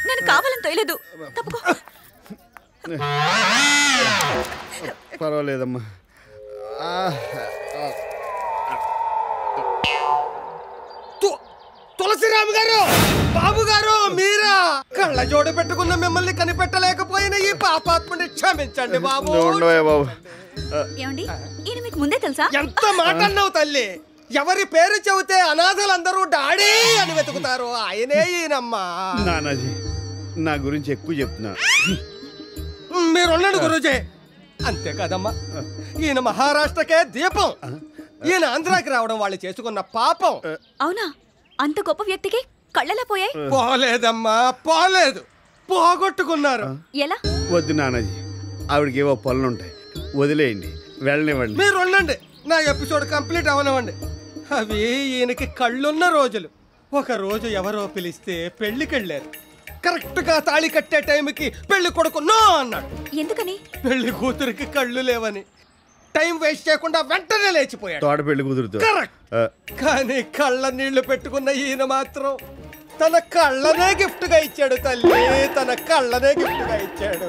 నేను కావాలని తోయలేదు. తప్పుకో. పర్వాలేదమ్మా. తులసిరామ్ గారు, బాబు గారు, మీరా? కళ్ళ జోడు పెట్టుకున్న మిమ్మల్ని కనిపెట్టలేకపోయిన ఈ పాపాత్ముని క్షమించండి బాబు. ఏమండి, ఈయన మీకు ముందే తెలుసా? ఎంత మాట అన్నావు తల్లి. ఎవరి పేరు చెబితే అనాథలందరూ డాడీ అని వెతుకుతారు. ఆయనే ఈయనమ్మా. నానాజీ, నా గురించి ఎక్కువ చెప్తున్నా. మీరున్నాడు గురూజీ. అంతే కదమ్మా, ఈయన మహారాష్ట్రకే దీపం. ఈయన ఆంధ్రాకి రావడం వాళ్ళు చేసుకున్న పాపం. అవునా? అంత గొప్ప వ్యక్తికి కళ్ళెలా పోయాయి? పోలేదమ్మా, పోలేదు, పోగొట్టుకున్నారు. ఎలా? వద్దు నానాజీ, ఆవిడకి ఏవో పనులుంటాయి, వదిలేయండి, వెళ్ళనివ్వండి. మీరు ఉండండి, నా ఎపిసోడ్ కంప్లీట్ అవనివ్వండి. అవి ఈయనకి కళ్ళున్న రోజులు. ఒక రోజు ఎవరో పిలిస్తే పెళ్లికెళ్ళారు. కరెక్ట్ గా తాళి కట్టే టైంకి పెళ్లి కొడుకు నో అన్నాడు. ఎందుకని? పెళ్లి కూతురికి కళ్ళు లేవని. టైం వేస్ట్ చేయకుండా వెంటనే లేచిపోయాడు. తోట పెళ్లి కుదురుతూ. కానీ కళ్ళ నీళ్లు పెట్టుకున్న ఈయన మాత్రం తన కళ్ళనే గిఫ్ట్ గా ఇచ్చాడు తల్లి. తన కళ్ళనే గిఫ్ట్ గా ఇచ్చాడు.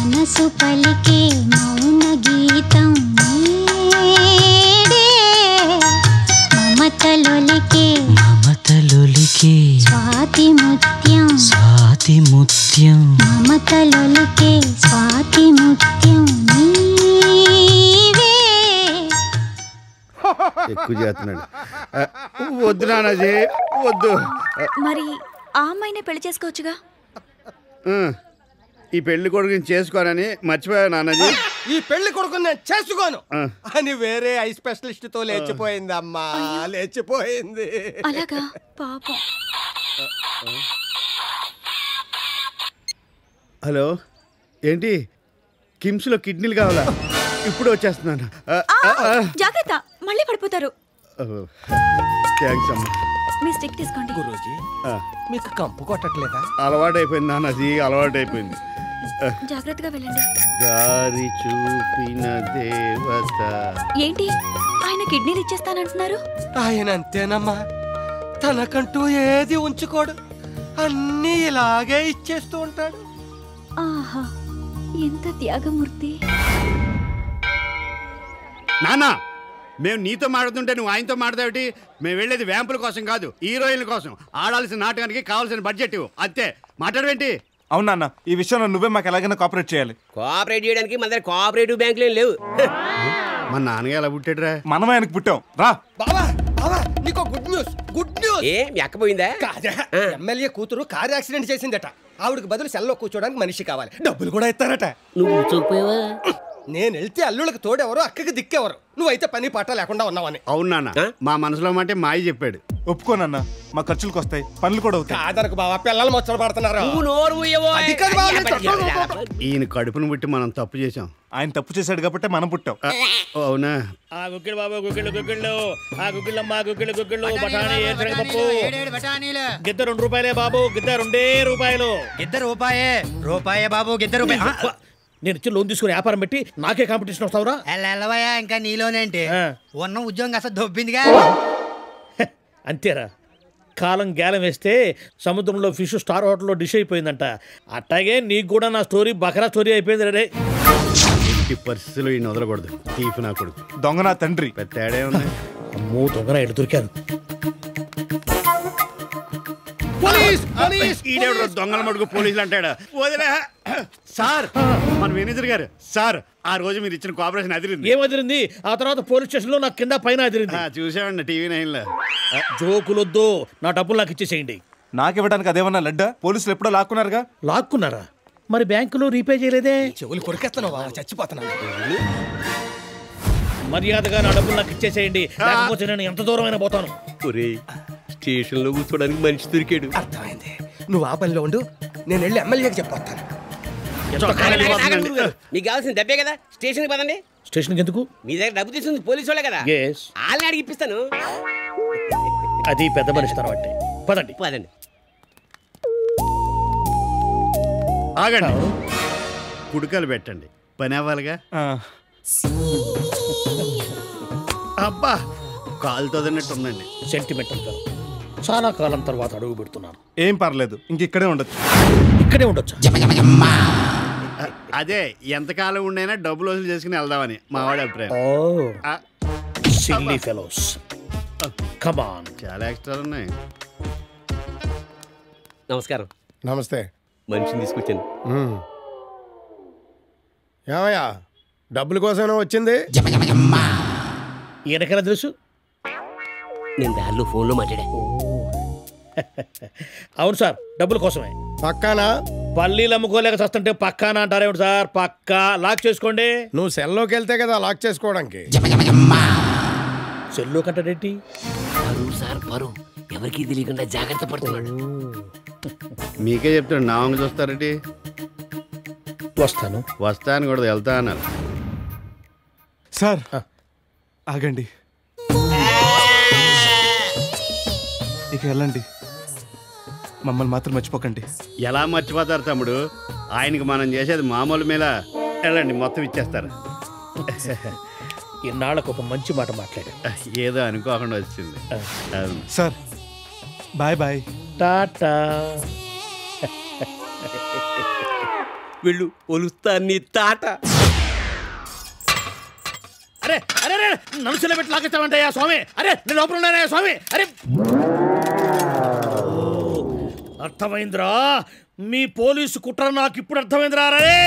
మనసు పలికే మౌన గీతం నీడే, మమతలొలికే స్వాతి ముత్యం ముత్యం మమతలొలికే స్వాతి ముత్యం నీవే. ఎక్కువ చేస్తున్నాడు. వద్దు నానాజీ వద్దు. మరి ఆ అమ్మాయినే పెళ్లి చేసుకోవచ్చుగా. ఈ పెళ్లి కొడుకుని చేసుకోనని మర్చిపోయా నానాజీ. ఈ పెళ్లి కొడుకుని నేను చేసుకోను అని వేరే ఐ స్పెషలిస్ట్ తో లేచిపోయింది అమ్మా, లేచిపోయింది. అలాగా పాపం. హలో, ఏంటి కిమ్స్లో కిడ్నీలు కావాలా? ఇప్పుడు వచ్చేస్తున్నాను. జాగ్రత్త, మళ్ళీ పడిపోతారు. థ్యాంక్స్ అమ్మా. మీ స్టిక్ తీసుకోండి. గురూజీ మీకు కంపు కొట్టట్లేదా? అలవాటైపోయింది నానాజీ, అలవాటైపోయింది. జాగ్రత్తగా వెళ్ళండి. దారి చూపిన దేవత. ఏంటి ఆయన కిడ్నీలు ఇచ్చేస్తానంటున్నారు? ఆయన అంతేనమ్మా, తనకంటూ ఏది ఉంచుకోడు, అన్నీ ఇలాగే ఇచ్చేస్తూ ఉంటాడు. ఆహా, ఎంత త్యాగమూర్తి. నానా, మేము నీతో మాట్లాడుతుంటే నువ్వు ఆయనతో మాట్లాడేవి? మేము వెళ్ళేది వ్యాంపుల కోసం కాదు, హీరోయిన్ల కోసం. ఆడాల్సిన నాటకానికి కావాల్సిన బడ్జెట్ ఇవ్వు, అంతే. మాట్లాడవేంటి? అవునా, ఈ విషయంలో నువ్వే మాకు ఎలాగైనా కోఆపరేట్ చేయాలి. కోఆపరేట్ చేయడానికి మన దగ్గర కోఆపరేటివ్ బ్యాంకులు ఏం లేవు. మా నాన్నగా ఎలా పుట్టాడురా? మనమే ఆయనకు పుట్టాం. రా బావా, బావా నీకో గుడ్ న్యూస్. Good news. ఏ ఎక్కపోయిందా? ఎమ్మెల్యే కూతురు కారు యాక్సిడెంట్ చేసిందట. ఆవిడకి బదులు సెల్లో కూర్చోడానికి మనిషి కావాలి, డబ్బులు కూడా ఇస్తారట. నువ్వు చూపోయావా? నేను వెళ్తే అల్లుళ్ళకి తోడెవరు, అక్కకి దిక్కెవరు? నువ్వైతే పని పాట లేకుండా ఉన్నావని. అవును నాన్న, మా మనసులో మాట మాయ చెప్పాడు. ఒప్పుకోనన్నా, మా ఖర్చులకు వస్తాయి, పనులు కూడా అవుతాయి. కాదనకు బావా, పిల్లలు మొచ్చలు పడుతున్నారు. ఈయన కడుపును బట్టి మనం తప్పు చేశాం. ఆయన తప్పు చేశాడు కాబట్టి మనం పుట్టాం. అవునా? ఆ గుగ్గిళ్ళు బాబు, గుగ్గిళ్ళు గుగ్గిళ్ళు, ఆ గుగ్గిళ్ళమ్మ గుగ్గిళ్ళు గుగ్గిళ్ళు, బఠానీ పప్పు గిద్ద 2 రూపాయలే బాబు, గిద్ద 2 రూపాయలు. గిద్ద రూపాయే, రూపాయే బాబు, గిద్ద రూపాయి. నేను ఇచ్చి లోన్ తీసుకుని వ్యాపారం పెట్టి నాకే కాంపిటీషన్ వస్తావురా? వెళ్ళవయ్యా, ఇంకా నీలోనేంటి? ఉన్న ఉద్యోగం అసలు దొబ్బిందిగా. అంతేరా, కాలం గేలం వేస్తే సముద్రంలో ఫిష్ స్టార్ హోటల్లో డిష్ అయిపోయిందంట. అట్టాగే నీకు కూడా నా స్టోరీ బకరా స్టోరీ అయిపోయింది రే. ఈ పరిస్థితుల్లో ఈయన వదలకూడదు. తీపి నా కొడుకు, దొంగ నా తండ్రి. పెద్ద తేడా ఉంది. అమ్మో, దొంగన ఎటు దొరికారు? దొంగల మడుగు పోలీసులు అంటాడా? వదిలే సార్, మన మేనేజర్ గారు. సార్, ఆ రోజు మీరు ఇచ్చిన కోఆపరేషన్ అదిరింది. ఏం అదిరింది? ఆ తర్వాత పోలీస్ స్టేషన్ లో నాకు కింద పైన అదిరింది. చూసామండి TV9లో. జోకులొద్దు, నా డబ్బులు నాకు ఇచ్చేసేయండి. నాకు ఇవ్వడానికి అదేమన్నా లడ్డా? పోలీసులు ఎప్పుడో లాక్కున్నారుగా. లాక్కున్నారా? మరి బ్యాంకులో రీపే చేయలేదే? చెవులు కొరికేస్తున్నావా? చచ్చిపోతున్నాను. మర్యాదగా నా డబ్బులు నాకు ఇచ్చేసేయండి, లేకపోతే నేను ఎంత దూరమైనా పోతాను. స్టేషన్ లో కూర్చోడానికి మనిషి దొరికాడు. అర్థమైంది. నువ్వు ఆ పనిలో ఉండు, నేను వెళ్ళి ఎమ్మెల్యేకి చెప్పొస్తాను. మీకు కావాల్సిన డబ్బే కదా, స్టేషన్ పదండి. స్టేషన్ ఎందుకు? మీ దగ్గర డబ్బు తీసుకుంది పోలీసు వాళ్ళే కదా, వాళ్ళని అడిగి ఇప్పిస్తాను. అది పెద్ద మనిషి తర్వాత. పదండి పదండి. ఆగండి, కుడుకలు పెట్టండి, పని అవ్వాలిగా. అబ్బా, కాలుతో తిన్నట్టు ఉందండి. సెంటిమెంటల్ గా చాలా కాలం తర్వాత అడుగు పెడుతున్నాను. ఏం పర్లేదు, ఇంక ఇక్కడే ఉండొచ్చు. ఇక్కడే ఉండొచ్చు. అదే, ఎంతకాలం ఉండైనా డబ్బులు వసూలు చేసుకుని వెళ్దామని మా వాడి అభిప్రాయం. Silly fellows, come on. చాలా ఎక్స్ట్రా ఉన్నాయి. నమస్కారం. నమస్తే. మనిషిని తీసుకొచ్చాను. ఏమయ్యా, డబ్బుల కోసమే వచ్చింది? ఈయనకైనా తెలుసు. నేను దారిలో ఫోన్లో మాట్లాడా. అవును సార్, డబ్బుల కోసమే. పక్కానా? పల్లీలు అమ్ముకోలేక చస్తుంటే పక్కానా అంటారేమిటి సార్? పక్కా. లాక్ చేసుకోండి. నువ్వు సెల్లోకి వెళ్తే కదా లాక్ చేసుకోవడానికి. సెల్లో కట్టడేంటి? సార్ పరువు ఎవరికి తెలియకుండా జాగ్రత్త పడుతున్నాడు. మీకే చెప్తాడు, నా వంగ చూస్తారండి. వస్తాను. వస్తాను కూడా, వెళ్తా అన్నారు. సార్ ఆగండి, ఇక వెళ్ళండి, మమ్మల్ని మాత్రం మర్చిపోకండి. ఎలా మర్చిపోతారు తమ్ముడు? ఆయనకి మనం చేసేది మామూలు మేళ. వెళ్ళండి, మొత్తం ఇచ్చేస్తారు. ఇన్నాళ్ళకు ఒక మంచి మాట మాట్లాడా. ఏదో అనుకోకుండా వచ్చింది. Sir bye bye, tata. వెళ్ళు, ఒలుస్తా నీ తాట. అరే అరే అరే, నలుసులో పెట్టి లాగిస్తామంటయ్యా స్వామి. అరే, నేను లోపల ఉన్నానయ్యా స్వామి. అరే, ఆ అర్థమైందిరా మీ పోలీసు కుట్ర నాకు ఇప్పుడు అర్థమైందిరా. రే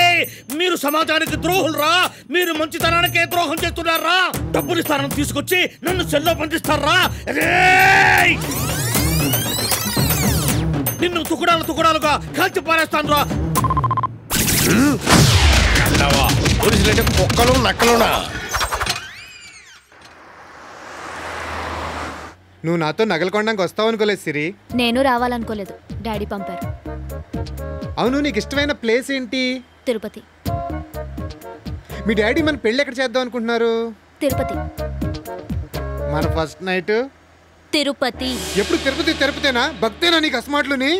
మీరు సమాజానికి ద్రోహులరా, మీరు మంచితనానికే ద్రోహం చేస్తున్నారా. డబ్బులు ఇస్తారని తీసుకొచ్చి నన్ను సెల్లో బంధిస్తారా. నిన్ను తుకుడాలుగా కాల్చి పారేస్తాను రా. పోలీసులంటే కుక్కలు నక్కలునా? నువ్వు నాతో నగలు కొనడానికి వస్తావు అనుకోలేదు సిరి. నేను రావాలనుకోలేదు, డాడీ పంపారు. అవును, నీకు ఇష్టమైన ప్లేస్ ఏంటి? తిరుపతి. మీ డాడీ మన పెళ్ళి ఎక్కడ చేద్దాం అనుకుంటున్నారు? తిరుపతి. మన ఫస్ట్ నైట్ తిరుపతి. ఎప్పుడు తిరుపతి తిరుపతేనా? భక్తేనా నీకు అస్మాట్లుని?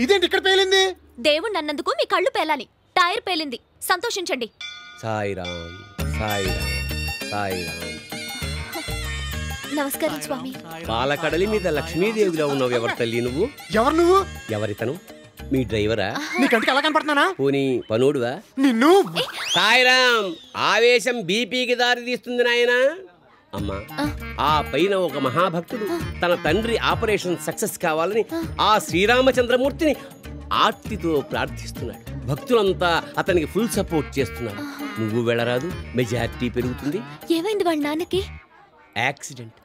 ఇదేంటి ఇక్కడ పేలింది? దేవుడు నన్నందుకు మీ కళ్ళు పేలాలి. టైర్ పేలింది, సంతోషించండి. సాయిరామ్ సాయిరామ్ సాయిరామ్. నమస్కారం స్వామి. పాలకడలి మీద లక్ష్మీదేవిలో ఉన్నావు. ఎవరు తల్లి నువ్వు? ఎవరు నువ్వు? ఎవరితను? మీ డ్రైవరా? నీ కంటికి ఎలా కనపడుతున్నానా? పోనీ పనోడువా? నిన్ను. సాయిరామ్, ఆవేశం బీపీకి దారి తీస్తుంది నాయనా. అమ్మా, ఆ పైన ఒక మహాభక్తుడు తన తండ్రి ఆపరేషన్ సక్సెస్ కావాలని ఆ శ్రీరామచంద్రమూర్తిని ఆర్తితో ప్రార్థిస్తున్నాడు. భక్తులంతా అతనికి ఫుల్ సపోర్ట్ చేస్తున్నారు. నువ్వు వెళ్ళరాదు, మెజారిటీ పెరుగుతుంది. ఏమైంది వాళ్ళ నాన్నకి? యాక్సిడెంట్.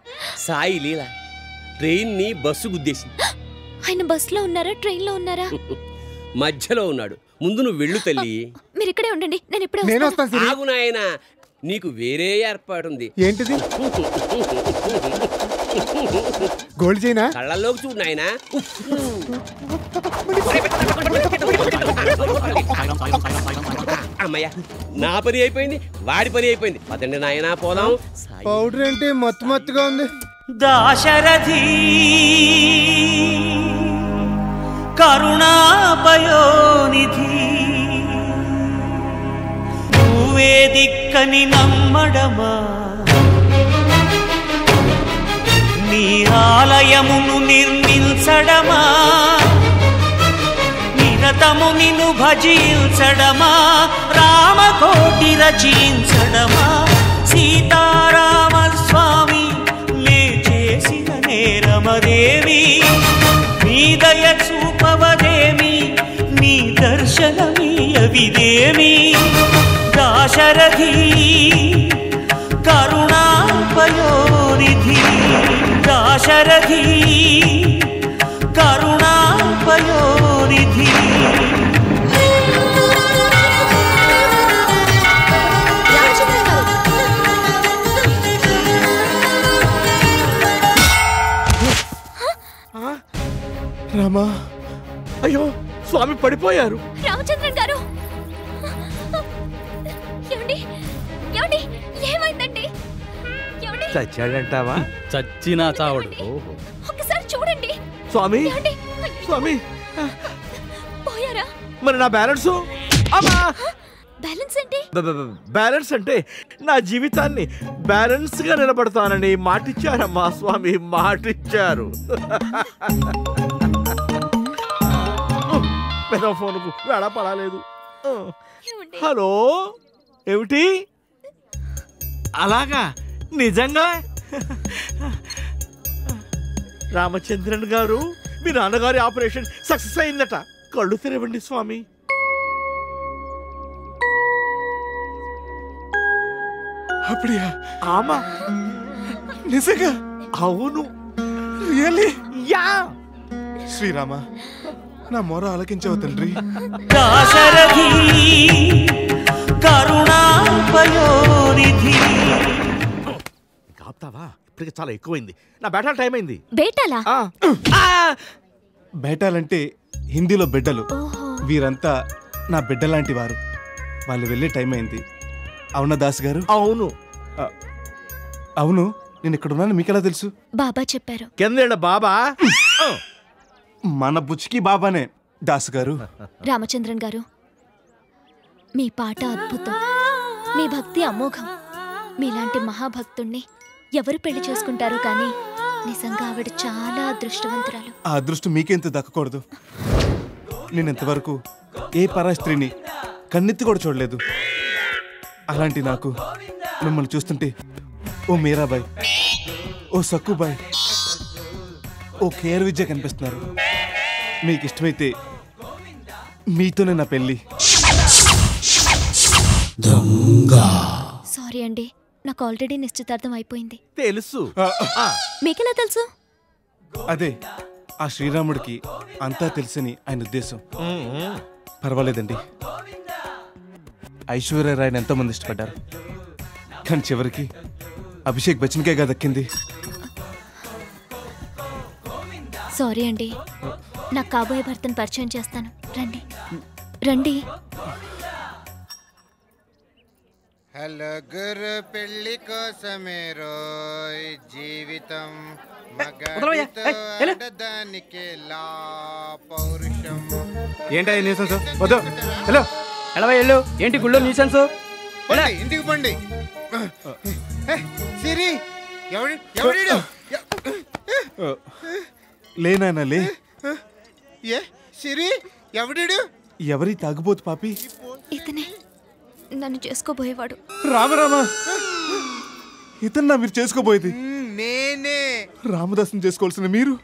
సాయి లీల ట్రైన్ ని బస్సు గుద్దేసింది. ఆయన బస్సులో ఉన్నారా, ట్రైన్ లో ఉన్నారా? మధ్యలో ఉన్నాడు. ముందు నువ్వు వెళ్ళు తల్లి. మీరు ఇక్కడే ఉండండి, నేను ఇప్పుడే వస్తాను. ఆగు నాయనా, నీకు వేరే ఏర్పాటుంది. ఏంటిది? Gold China? కళ్ళల్లోకి చూడు నాయనా. అమ్మయ్య, నా పని అయిపోయింది, వాడి పని అయిపోయింది. పదండి నాయనా పోదాం. పౌడర్ అంటే మత్తుగా ఉంది. దాశరథి కరుణాపయోనిధి, నువ్వే దిక్కని నమ్మడమా, నీ ఆలయమును నిర్మించడమా, నిరతము నిన్ను భజించడమా, రామకోటి రచించడమా, సీతారామ స్వామి లే చేసిన నేరమదేమి, నీ దయ చూపవదేమి, నీ దర్శనమీయవిదేమి. దాశరథి కరుణాపయోనిధి, దాశరథి కరుణాపయోనిధి. రామా, అయ్యో స్వామి పడిపోయారు. రామచంద్రన్ గారు, ఏమండి ఏమండి, ఏమైందండి? ఏమండి? చచ్చాడంటావా? చచ్చినా చావడు. ఒక్కసారి చూడండి. స్వామి, ఏమండి? స్వామి పోయారా? మరి నా బ్యాలెన్స్? అమ్మా, బ్యాలెన్స్ ఏంటి? బ్యాలెన్స్ అంటే నా జీవితాన్ని బ్యాలెన్స్ గా నిలబడతానని మాటిచ్చారమ్మా స్వామి, మాటిచ్చారు. పెద్ద ఫోన్కు వేళ పడలేదు. హలో, ఏమిటి? అలాగా? నిజంగా? రామచంద్రన్ గారు, మీ నాన్నగారి ఆపరేషన్ సక్సెస్ అయిందట. కళ్ళు తెరవండి స్వామి. అప్పుడియా? ఆమా, నిజంగా? అవును. రియల్లీ? యా. శ్రీరామ, నా మొర ఆలకించవు తండ్రి. దాశరథి కరుణాపయోనిధి. కాపుతావా? ఇప్పటికి చాలా ఎక్కువైంది. నా బేటాల టైం అయింది. బేటాలా? బేటాలంటే హిందీలో బిడ్డలు. వీరంతా నా బిడ్డలాంటి వారు. వాళ్ళు వెళ్ళే టైం అయింది. అవునా దాస్ గారు? అవును. అవును, నేను ఇక్కడ ఉన్నాను మీకెలా తెలుసు? బాబా చెప్పారు. కింద బాబా? మన బుచ్చికి బాబానే దాస్ గారు. రామచంద్రన్ గారు, మీ పాట అద్భుతం, మీ భక్తి అమోఘం. మీలాంటి మహాభక్తుణ్ణి ఎవరు పెళ్లి చేసుకుంటారో కానీ నిజంగా ఆవిడ చాలా అదృష్టవంతురాలు. ఆ అదృష్టం మీకెంత దక్కకూడదు. నేను ఇంతవరకు ఏ పరాయి స్త్రీని కన్నెత్తి కూడా చూడలేదు. అలాంటి నాకు మిమ్మల్ని చూస్తుంటే ఓ మీరాబాయ్, ఓ సక్కుబాయ్, ఓ కేర్ విద్య కనిపిస్తున్నారు. మీకు ఇష్టమైతే మీతోనే నా పెళ్ళి. సారీ అండి, నాకు ఆల్రెడీ నిశ్చితార్థం అయిపోయింది. తెలుసు. మీకెలా తెలుసు? అదే ఆ శ్రీరాముడికి అంతా తెలుసని ఆయన ఉద్దేశం. పర్వాలేదండి, ఐశ్వర్యరాయ్ని ఎంతో మంది ఇష్టపడ్డారు, కానీ చివరికి అభిషేక్ బచ్చన్కే దక్కింది. సారీ అండి, నాకు కాబోయే భర్తను పరిచయం చేస్తాను. రండి రండి. హలగురు పెళ్లి కోసమే రోయ్ జీవితం పౌరుషం. ఏంటో న్యూసెన్స్? వద్దు, హలో ఎలా వెళ్ళు. ఏంటి గుళ్ళో న్యూసెన్స్? ఇంటికి పండి. సిరి ఎవడు లేనా లే. ఏ సిరి ఎవడు? ఎవరి తాగుబోతు పాపి? ఇతనే నన్ను చేసుకోబోయేవాడు. రామరామా, ఇతన్నా మీరు చేసుకోబోయేది? నేనే. రామదాసుని చేసుకోవాల్సిన మీరు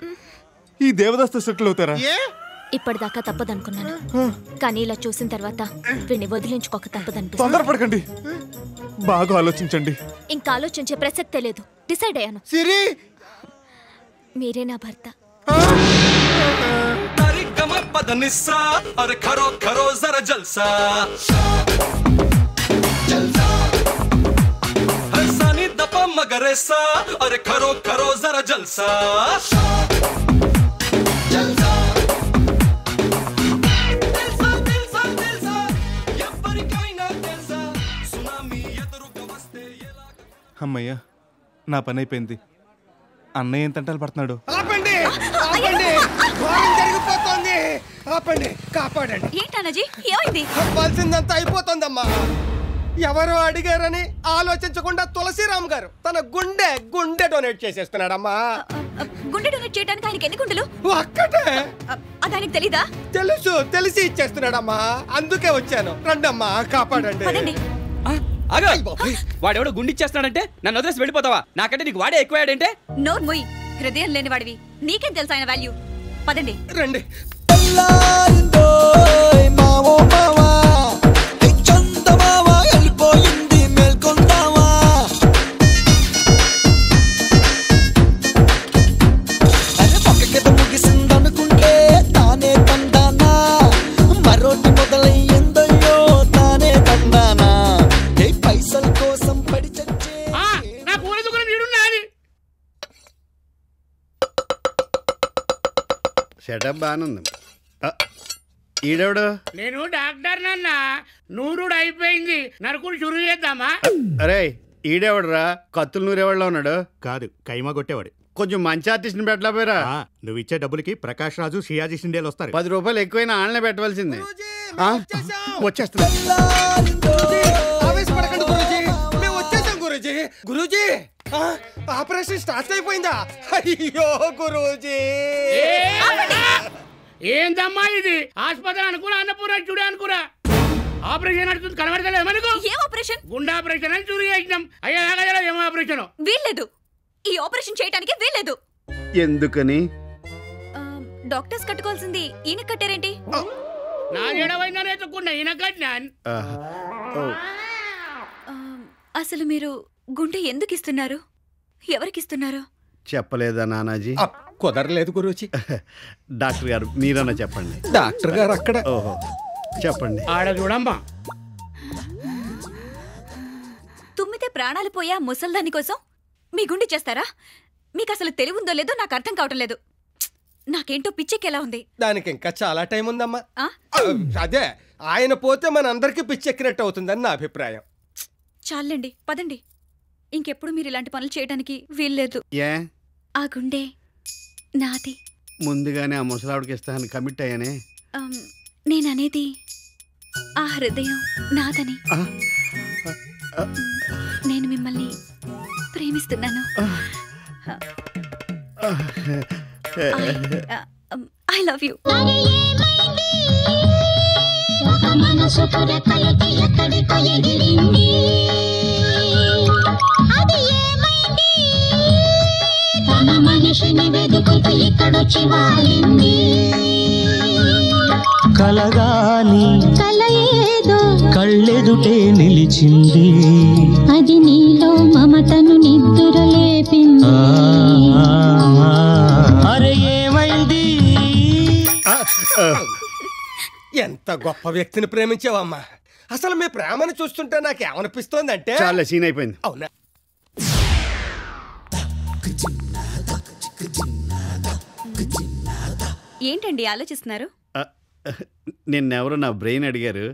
ఈ దేవదాస్తో సెటిల్ అవుతారా? ఇప్పటిదాకా తప్పదనుకున్నాను, కానీ ఇలా చూసిన తర్వాత వీడిని వదిలించుకోక తప్పదనిపిస్తుంది. తొందరపడకండి, బాగా ఆలోచించండి. ఇంకా ఆలోచించే ప్రసక్తే లేదు. డిసైడ్ అయ్యాను. సిరి, మీరే నా భర్త. अरे खरो खरो जरा जलसा हरसानी दपा मगरेसा अरे खरो खरो जरा जलसा అమ్మయ్యా, నా పని అయిపోయింది. అన్నయ్య ఏం తంటాలు పడుతున్నాడు? ఆపండి, ఆపండి, ఘోరం జరిగిపోతుంది. ఆపండి, కాపాడండి. ఏంటన్నజీ, ఏమైంది? అవ్వాల్సిందంతా అయిపోతుందమ్మా. ఎవరో అడిగారని ఆలోచించకుండా తులసిరామ్ గారు తన గుండె డొనేట్ చేసేస్తున్నాడమ్మా. గుండె డొనేట్ చేయడానికి ఆయనకి ఎన్ని గుండెలు? ఒక్కటే. అది ఆయనకి తెలీదా? తెలుసు, తెలిసి ఇచ్చేస్తున్నాడమ్మా. అందుకే వచ్చాను. రండమ్మా, కాపాడండి. వాడెవడో గుండిచ్చేస్తున్నాడంటే నన్ను వదిలేసి వెళ్ళిపోతావా? నాకంటే నీకు వాడే ఎక్కువాడంటే? నోరు మొయ్, హృదయం లేని వాడివి. నీకేం తెలుసు ఆయన వాల్యూ? పదండి. రండి. సెటప్ బాగానుంది. ఈడెవడు? నేను డాక్టర్ నాన్న. నూరుడు అయిపోయింది, నరుకులు చురు చేద్దామా? అరే ఈడెవడురా? కత్తులు నూరేవాళ్ళలో ఉన్నాడు. కాదు, కైమా కొట్టేవాడు. కొంచెం మంచి ఆర్టిస్ట్ని పెట్టలేపోయారా? నువ్వు ఇచ్చే డబ్బులకి ప్రకాష్ రాజు, షియాజీ షిండేలు వస్తారు. 10 రూపాయలు ఎక్కువైనా ఆళ్ళనే పెట్టవలసిందే. వచ్చేస్తున్నా. ఆవేశపడకండి గురూజీ, మేము వచ్చేసాం గురూజీ. గురూజీ, ఆపరేషన్ స్టార్ట్ అయిపోయిందా? అయ్యో గురూజీ. ఏందమ్మా ఇది? ఆసుపత్రి అనుకురా, అన్నపూర్ణ చూడే అనుకురా. ఆపరేషన్ నడుస్తుంది, కనబడతలేదు మనకు. ఏం ఆపరేషన్? గుండె ఆపరేషన్ అని చూరు చేసినాం. అయ్యా ఏం ఆపరేషన్? వీల్లేదు, ఈ ఆపరేషన్ చేయడానికి వీల్లేదు. ఎందుకని? డాక్టర్స్ కట్టుకోవాల్సింది ఈయన కట్టారేంటి? నా ఎడవైనా ఎత్తుకున్నా, ఈయన కట్టినాను. అసలు మీరు గుండె ఎందుకు ఇస్తున్నారు? ఎవరికిస్తున్నారు? చెప్పలేదా నానాజీ? కుదరలేదు గురూజీ. డాక్టర్ గారు మీరన్నా చెప్పండి. డాక్టర్ గారు అక్కడ. ఓహో, చెప్పండి. ఆడ చూడమ్మా. తుమ్మితే ప్రాణాలు పోయా ముసల్దాని కోసం మీ గుండె చేస్తారా? మీకు అసలు తెలివుందో లేదో నాకు అర్థం కావటం లేదు. నాకేంటో పిచ్చెక్కేలా ఉంది. దానికి ఇంకా చాలా టైం ఉందమ్మా. అదే ఆయన పోతే మన అందరికీ పిచ్చెక్కినట్టు అవుతుందని నా అభిప్రాయం. చాలండి, పదండి. ఇంకెప్పుడు మీరు ఇలాంటి పనులు చేయడానికి వీల్లేదు. ఆ గుండె నాది. ముందుగానే ఆ ముసలావిడికి ఇస్తానని కమిట్ అయ్యానే. నేననేది ఆ హృదయం నాదని. నేను మిమ్మల్ని ప్రేమిస్తున్నాను. I love you. పసుపు రెక్కలకి ఎక్కడికో ఎగిరింది అది ఏమైంది తన మనిషిని వెతుకుతూ ఇక్కడొచ్చి వాలింది కలగాని కల ఏదో కళ్ళెదుటే నిలిచింది అది నీలో మమతను నిద్ర లేపింది అరే ఏమైంది ఎంత గొప్ప వ్యక్తిని ప్రేమించావమ్మా. అసలు మీ ప్రేమను చూస్తుంటే నాకేమనిపిస్తోంది అంటే చాలా సీన్ అయిపోయింది. అవునా? ఏంటండి ఆలోచిస్తున్నారు? నిన్నెవరో నా బ్రెయిన్ అడిగారు,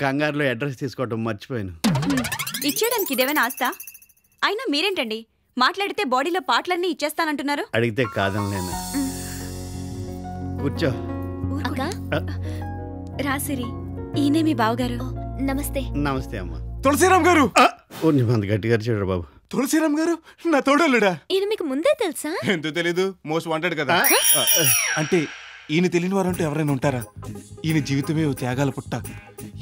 కంగారులో అడ్రస్ తీసుకోవటం మర్చిపోయాను. ఇచ్చేయడానికి ఇదేమైనా ఆస్తా? అయినా మీరేంటండి మాట్లాడితే బాడీలో పాటలన్నీ ఇచ్చేస్తానంటున్నారు? అడిగితే కాదనలేను. కూర్చో. రాసిరి, ఈయనే మీ బావగారు. నమస్తే. నమస్తే అమ్మ. తులసిరామ్ గారు. మంది గట్టిగా చూడరు బాబు. తులసిరామ్ గారు నా తోడలుడా. ఈయన మీకు ముందే తెలుసా? ఎందుకు తెలీదు, మోస్ట్ వాంటెడ్ కదా. అంటే ఈయన తెలియని వారంటూ ఎవరైనా ఉంటారా? ఈయన జీవితమే త్యాగాల పుట్ట.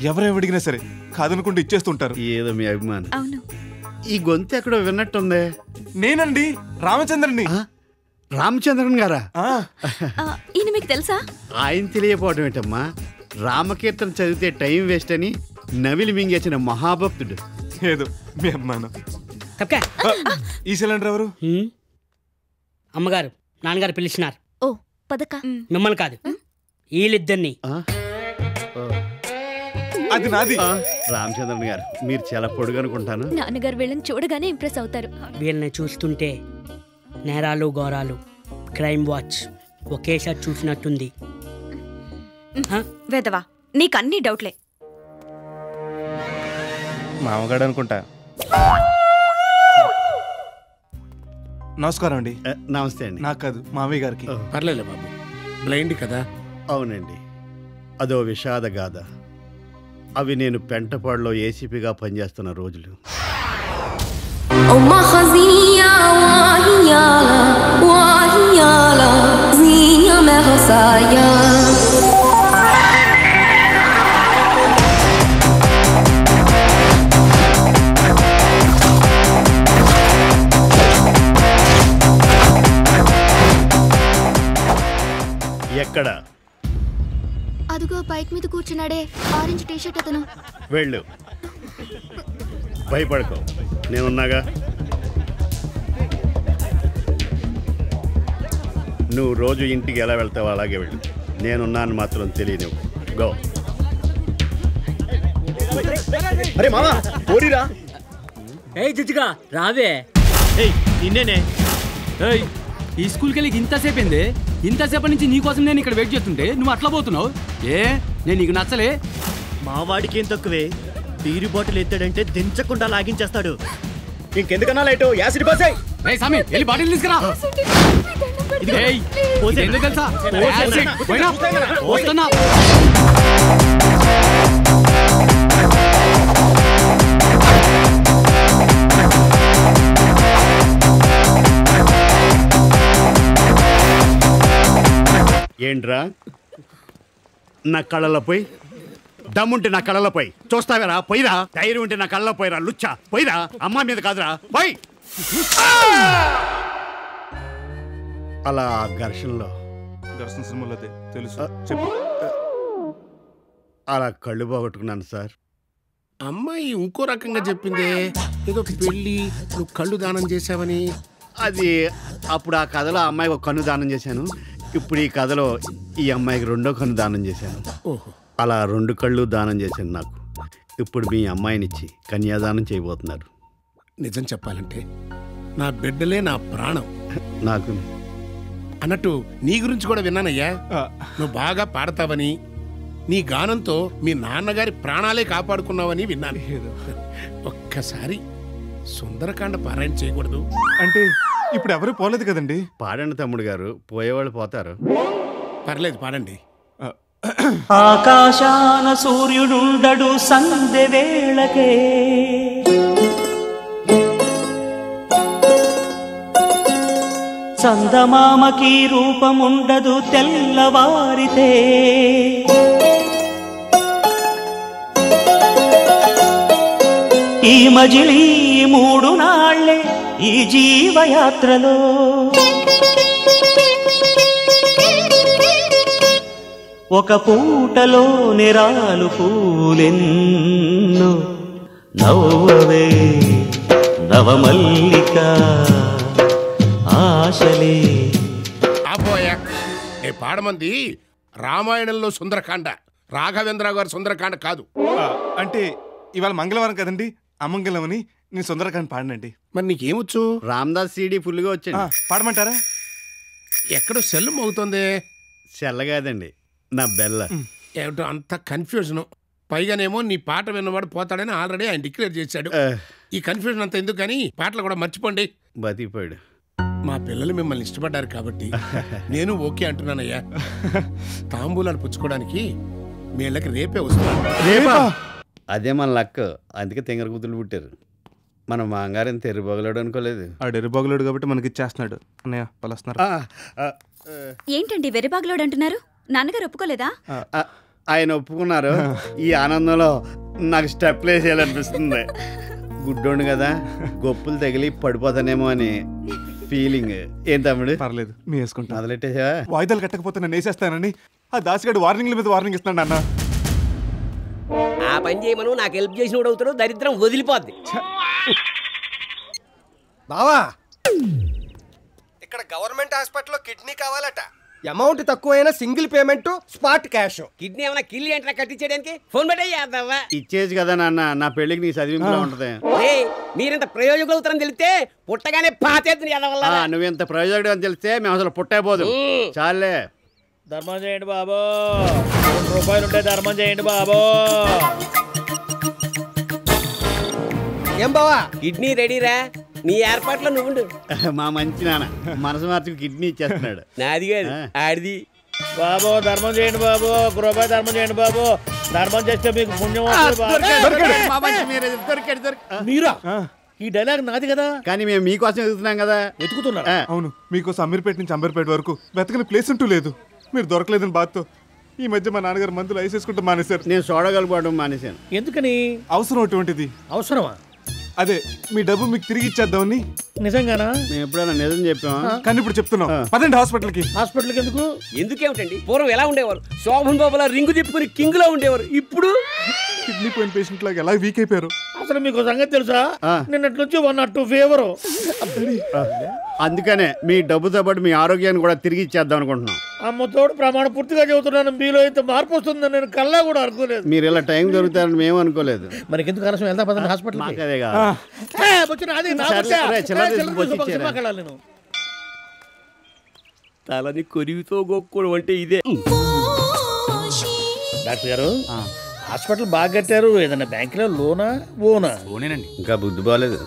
ఎవరెవరు అడిగినా సరే కాదనుకుంటూ ఇచ్చేస్తుంటారు. ఏదో మీ అభిమానం. అవును. ఈ గొంతు ఎక్కడో విన్నట్టుంది. నేనండి, రామచంద్రని. రామచంద్రన్ గారా? ఈయన మీకు తెలుసా? ఆయన తెలియకపోవడం ఏంటమ్మా, రామకీర్తన చదివితే టైం వేస్ట్ అని నవిలి మింగేసిన మహాభక్తుడు. ఏదో మీ అభిమానం. ఈ సిలిండర్ ఎవరు? అమ్మగారు నాన్నగారు పిలిచినారు. ఓ పదక. మిమ్మల్ని కాదు, వీళ్ళిద్దరిని. అది నాది. రామచంద్రన్ గారు, మీరు చాలా పొడుగనుకుంటాను. నాన్నగారు వీళ్ళని చూడగానే ఇంప్రెస్ అవుతారు. వీళ్ళని చూస్తుంటే నేరాలు ఘోరాలు, క్రైమ్ వాచ్ ఒకేసారి చూసినట్టుంది. వేదవా, నీకన్నీ డౌట్లే. మామగాడు అనుకుంటా. నమస్కారం అండి. నమస్తే అండి. నాకు కాదు, మామయ్య గారికి. పర్లేదు బాబు, బ్లైండ్ కదా. అవునండి, అదో విషాద గాథ. అవి నేను పెంటపాడులో ఏసీపీగా పనిచేస్తున్న రోజులు. ఎక్కడ? అదిగో బైక్ మీద కూర్చున్నాడే, ఆరెంజ్ టీషర్ట్ అతను. వెళ్ళు, భయపడకో, నేనున్నాగా. నువ్వు రోజు ఇంటికి ఎలా వెళ్తావో అలాగే వెళ్ళు. నేనున్నాను మాత్రం తెలియను. గో. అరే మామా ఓడిరా. ఏయ్ జిజ్జిగా రావే. ఏయ్ నిన్నేనే. ఏయ్ ఈ స్కూల్కి వెళ్ళి ఇంతసేపు ఏంది? ఇంతసేపటి నుంచి నీకోసం నేను ఇక్కడ వెయిట్ చేస్తుంటే నువ్వు అట్లా పోతున్నావు. నేను నీకు నచ్చలే. మా వాడికి ఏం తక్కువే, బీరి బాటిల్ ఎత్తాడంటే దించకుండా లాగించేస్తాడు. ఇంకెందుకన్నా లైటు యాసిడ్ పోసే. రేయ్ సామి, వెళ్ళి బాటిల్ తీసుకురా. ఏయ్ ఎందుకు తెలుసా? యాసిడ్ పోయినా పోస్తున్నా. ఏంట్రా నా కళ్ళలో పోయి, దమ్ముంటే నా కళ్ళలో పోయి చూస్తావేరా? పోయిరా. ధైర్యం ఉంటే నా కళ్ళలో పోయిరా. లుచ్చా పోయిరా. అమ్మ మీద కాదురా, పోయి. అలా ఘర్షణలో ఘర్షణ సినిమాలో తెలుసు చెప్పు. అలా కళ్ళు పోగొట్టుకున్నాను సార్. అమ్మాయి ఇంకో రకంగా చెప్పిందే, ఏదో పెళ్ళి నువ్వు కళ్ళు దానం చేసావని. అది అప్పుడు ఆ కథలో ఆ అమ్మాయికి ఒక కన్ను దానం చేశాను. ఇప్పుడు ఈ కథలో ఈ అమ్మాయికి రెండో కన్ను దానం చేశాను. అలా 2 కళ్ళు దానం చేశాను నాకు. ఇప్పుడు మీ అమ్మాయినిచ్చి కన్యాదానం చేయబోతున్నారు. నిజం చెప్పాలంటే నా బిడ్డలే నా ప్రాణం. నాకు అన్నట్టు నీ గురించి కూడా విన్నానయ్యా. నువ్వు బాగా పాడతావని, నీ గానంతో మీ నాన్నగారి ప్రాణాలే కాపాడుకున్నావని విన్నాను. ఒక్కసారి సుందరకాండ పారాయణ చేయకూడదు అంటే ఇప్పుడు ఎవరు పోలేదు కదండి. పాడండి తమ్ముడు గారు, పోయేవాళ్ళు పోతారు. పర్లేదు పాడండి. ఆకాశాన సూర్యుడుండడు సంధ్య వేళకే, చందమామకి రూపముండదు తెల్లవారితే, ఈ మజిలీ 3 నాళ్ళే ఈ జీవయాత్రలో ఒక పూటలో నిరాలు పూలెన్నో నవ్వవే నవమల్లిక ఆశలే. ఆపోయా ఏ పాడమంది రామాయణంలో సుందరకాండ, రాఘవేంద్ర గారి సుందరకాండ కాదు. అంటే ఇవాళ మంగళవారం కదండి, అమంగళం అని నేను సుందరకాండ పాడనండి. మరి నీకేమొచ్చు? రామదాస్ సీడీ ఫుల్గా వచ్చాడు. పాడమంటారా? ఎక్కడో సెల్ మోగుతుంది. సెల్ల కాదండి, నా బెల్ల. ఏమిటో అంత కన్ఫ్యూజన్. పైగానేమో నీ పాట విన్నవాడు పోతాడని ఆల్రెడీ ఆయన డిక్లేర్ చేశాడు. ఈ కన్ఫ్యూజన్ అంతా ఎందుకు కానీ పాటలు కూడా మర్చిపోండి. బతికిపోయాడు. మా పిల్లలు మిమ్మల్ని ఇష్టపడ్డారు కాబట్టి నేను ఓకే అంటున్నానయ్యా. తాంబూలాలు పుచ్చుకోవడానికి మీ ఇళ్ళకి రేపే వస్తున్నాను. అదే మన లక్, అందుకే తెంగర కూతురు పుట్టారు. మన మాంగారం తెర్రిబొగలాడు అనుకోలేదు. ఆడు ఎర్రిబొగలాడు కాబట్టి మనకి ఇచ్చేస్తున్నాడు. అన్నయ్య పలుస్తున్నారు. ఏంటండి వెర్రిబాగులోడు అంటున్నారు? నాన్నగారు ఒప్పుకోలేదా? ఆయన ఒప్పుకున్నారు. ఈ ఆనందంలో నాకు స్టెప్ వేసేయాలనిపిస్తుంది. గుడ్డోండు కదా, గొప్పులు తగిలి పడిపోతానేమో అని ఫీలింగ్. ఏం తమ్ముడు? పర్లేదు, మీ వేసుకుంటా. మొదలెట్టేసావా? వాయిదాలు కట్టకపోతే నన్ను వేసేస్తానని ఆ దాసిగాడు వార్నింగ్ల మీద వార్నింగ్ ఇస్తున్నాడు అన్న. ఆ పని చేయమను, నాకు హెల్ప్ చేసిన అవుతాడు, దరిద్రం వదిలిపోద్ది. బావా, ఇక్కడ గవర్నమెంట్ హాస్పిటల్లో కిడ్నీ కావాలట. అమౌంట్ తక్కువైనా single payment, spot cash. Kidney ఏమైనా కిల్లి అంటే కట్టించేయడానికి ఫోన్ పెట్టేద్దావా? ఇచ్చేసి కదా నాన్న, నా పెళ్లికి నీ చదివింపులో ఉంటది. మీరింత ప్రయోజకులు అవుతారని తెలిస్తే పుట్టగానే పాతేద్దు. నువ్వెంత ప్రయోజకుడు అని తెలిస్తే మేము అసలు పుట్టైపోదు. చాలే. ధర్మం చేయండి బాబో, రూపాయలు ఉంటే ధర్మం చేయండి బాబో. ఏం బావా, కిడ్నీ రెడీరా? నీ ఏర్పాట్లో నువ్వుండు. మా మంచి నాన్న మనసు మార్చుకు కిడ్నీ ఇచ్చేస్తున్నాడు. నాది కాదు, ఆడిది. బాబో ధర్మం చేయండి బాబు, ఒక రూపాయి ధర్మం చేయండి బాబు. ధర్మం చేస్తే మీకు పుణ్యం. మీరా? ఈ డైలాగ్ నాది కదా. కానీ మేము మీకోసం ఎదుగుతున్నాం కదా. వెతుకుతున్నారు? అవును, మీకోసం అమీర్పేట నుంచి అంబర్పేట వరకు వెతకని ప్లేస్ అంటూ లేదు. మీరు దొరకలేదని బాధతో ఈ మధ్య మా నాన్నగారు మందులు ఐసేసుకుంటూ మానేశారు. నేను సోడగలుపుకోవడం మానేశాను. ఎందుకని? అవసరం అటువంటిది. అవసరమా? అదే మీ డబ్బు మీకు తిరిగి ఇచ్చేద్దామని. నిజంగానా? మేము ఎప్పుడైనా నిజం చెప్పాం, కానీ ఇప్పుడు చెప్తున్నాం. పదండి హాస్పిటల్కి. హాస్పిటల్కి ఎందుకు? ఎందుకేమిటండి, పూర్వం ఎలా ఉండేవారు? శోభన్ బాబులా రింగు తిప్పుకుని కింగ్ లో ఉండేవారు. ఇప్పుడు కిడ్నీ పోయిన పేషెంట్ లాగా ఎలా వీక్ అయిపోయారు. అసలు మీకు సంగతి తెలుసా? నిన్నటి నుంచి 102 ఫీవర్. అందుకనే మీ డబ్బుతో పాటు మీ ఆరోగ్యాన్ని కూడా తిరిగి ఇచ్చేద్దాం అనుకుంటున్నాం. అమ్మతోడు ప్రమాణ పూర్తిగా చెబుతున్నాను, మీలో ఇంత మార్పు వస్తుందని నేను కల్లా కూడా అనుకోలేదు. మీరు ఇలా టైం దొరుకుతారని మేము అనుకోలేదు. మనకి ఎందుకు ఆలస్యం? వెళ్తా పదండి హాస్పిటల్. తలని కొరివితో గొక్కుడు అంటే ఇదే. డాక్టర్ గారు, హాస్పిటల్ బాగా కట్టారు. ఏదైనా బ్యాంకులో లోనా? ఓనా? ఓనేనండి. ఇంకా బుద్ధి బాగాలేదు.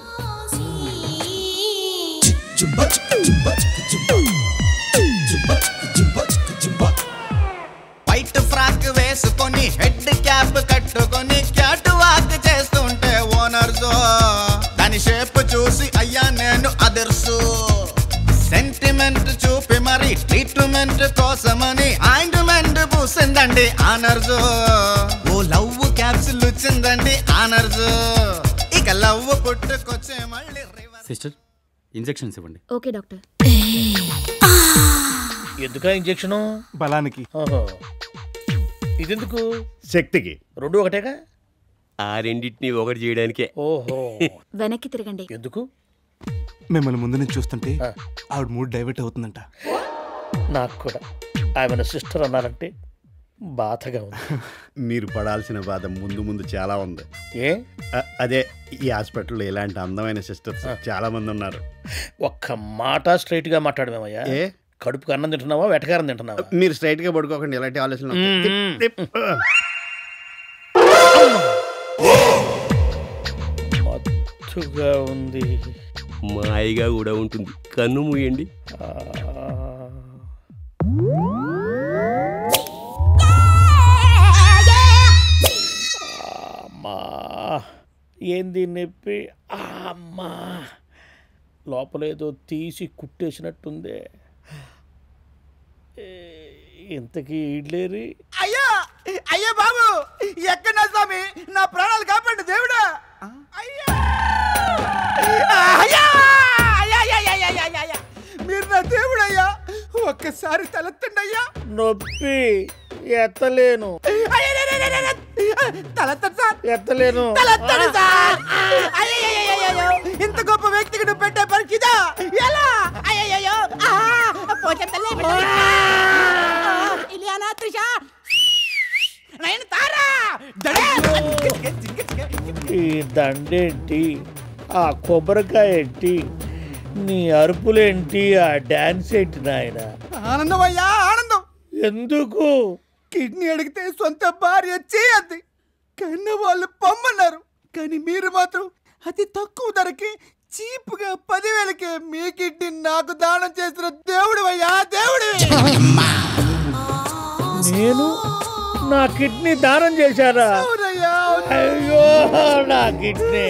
వైట్ ఫ్రాక్ వేసుకొని హెడ్ క్యాప్ కట్టుకొని క్యాట్ వాక్ చేస్తుంటే ఓనర్స్ దాని షేప్ చూసి అయ్యా నేను అదర్సు. సెంటిమెంట్ చూపి మరి ట్రీట్మెంట్ కోసమని ఆయింట్మెంట్ పూసిందండి ఆనర్స్. ఓ లవ్ క్యాప్సుల్ వచ్చిందండి ఆనర్స్. ఇక లవ్ పుట్టుకొచ్చే మళ్ళీ సిస్టర్, ఇంజెక్షన్స్ ఇవ్వండి. Okay doctor. ఎందుకా ఇంజెక్షన్? బలానికి. ఇదెందుకు? శక్తికి. రెండు ఒకటేగా? ఆ రెండింటిని ఒకటి చేయడానికే. ఓహో. వెనక్కి తిరగండి. ఎందుకు? మిమ్మల్ని ముందు నుంచి చూస్తుంటే ఆవిడ మూడ్ డైవర్ట్ అవుతుందంట. నాకు కూడా ఆమె సిస్టర్ అన్నారంటే బాధగా ఉంది. మీరు పడాల్సిన బాధ ముందు ముందు చాలా ఉంది. ఏ? అదే ఈ హాస్పిటల్లో ఇలాంటి అందమైన సిస్టర్స్ చాలా మంది ఉన్నారు. ఒక్క మాట స్ట్రైట్ గా మాట్లాడమేమయ్యా. ఏ? కడుపుకి అన్నం తింటున్నావా, వెటకారం తింటున్నావా? మీరు స్ట్రైట్ గా పడుకోకండి, ఇలాంటి ఆలోచనలు. మత్తుగా ఉంది. మాయగా కూడా ఉంటుంది. కన్ను మూయండి. అమ్మా, ఏంది నొప్పి? అమ్మా, లోపలేదో తీసి కుట్టేసినట్టుంది. ఇంతకీ ఇడ్లేరి. అయ్యా అయ్యా బాబు, ఎక్కడ స్వామి, నా ప్రాణాలు కాపాడు దేవుడా. అయ్యా ఎత్తలేను ఎత్తలేను ఇంత గొప్ప వ్యక్తికి నువ్వు పెట్టే పరీక్ష ఎలా అయ్యో ఈ దండేంటి, ఆ కొబ్బరికాయ ఏంటి, నీ అరుపులేంటి, ఆ డాన్స్ ఏంటి నాయన? ఆనందం అయ్యా ఆనందం. ఎందుకు? కిడ్నీ అడిగితే సొంత భార్య చేయద్ది, కన్న వాళ్ళు పొమ్మన్నారు. కానీ మీరు మాత్రం అతి తక్కువ ధరకి చీప్గా 10,000కే మీ కిడ్నీ నాకు దానం చేసిన దేవుడు అయ్యా దేవుడు. నేను నా కిడ్నీ దానం చేశారా? అయ్యో నా కిడ్నీ.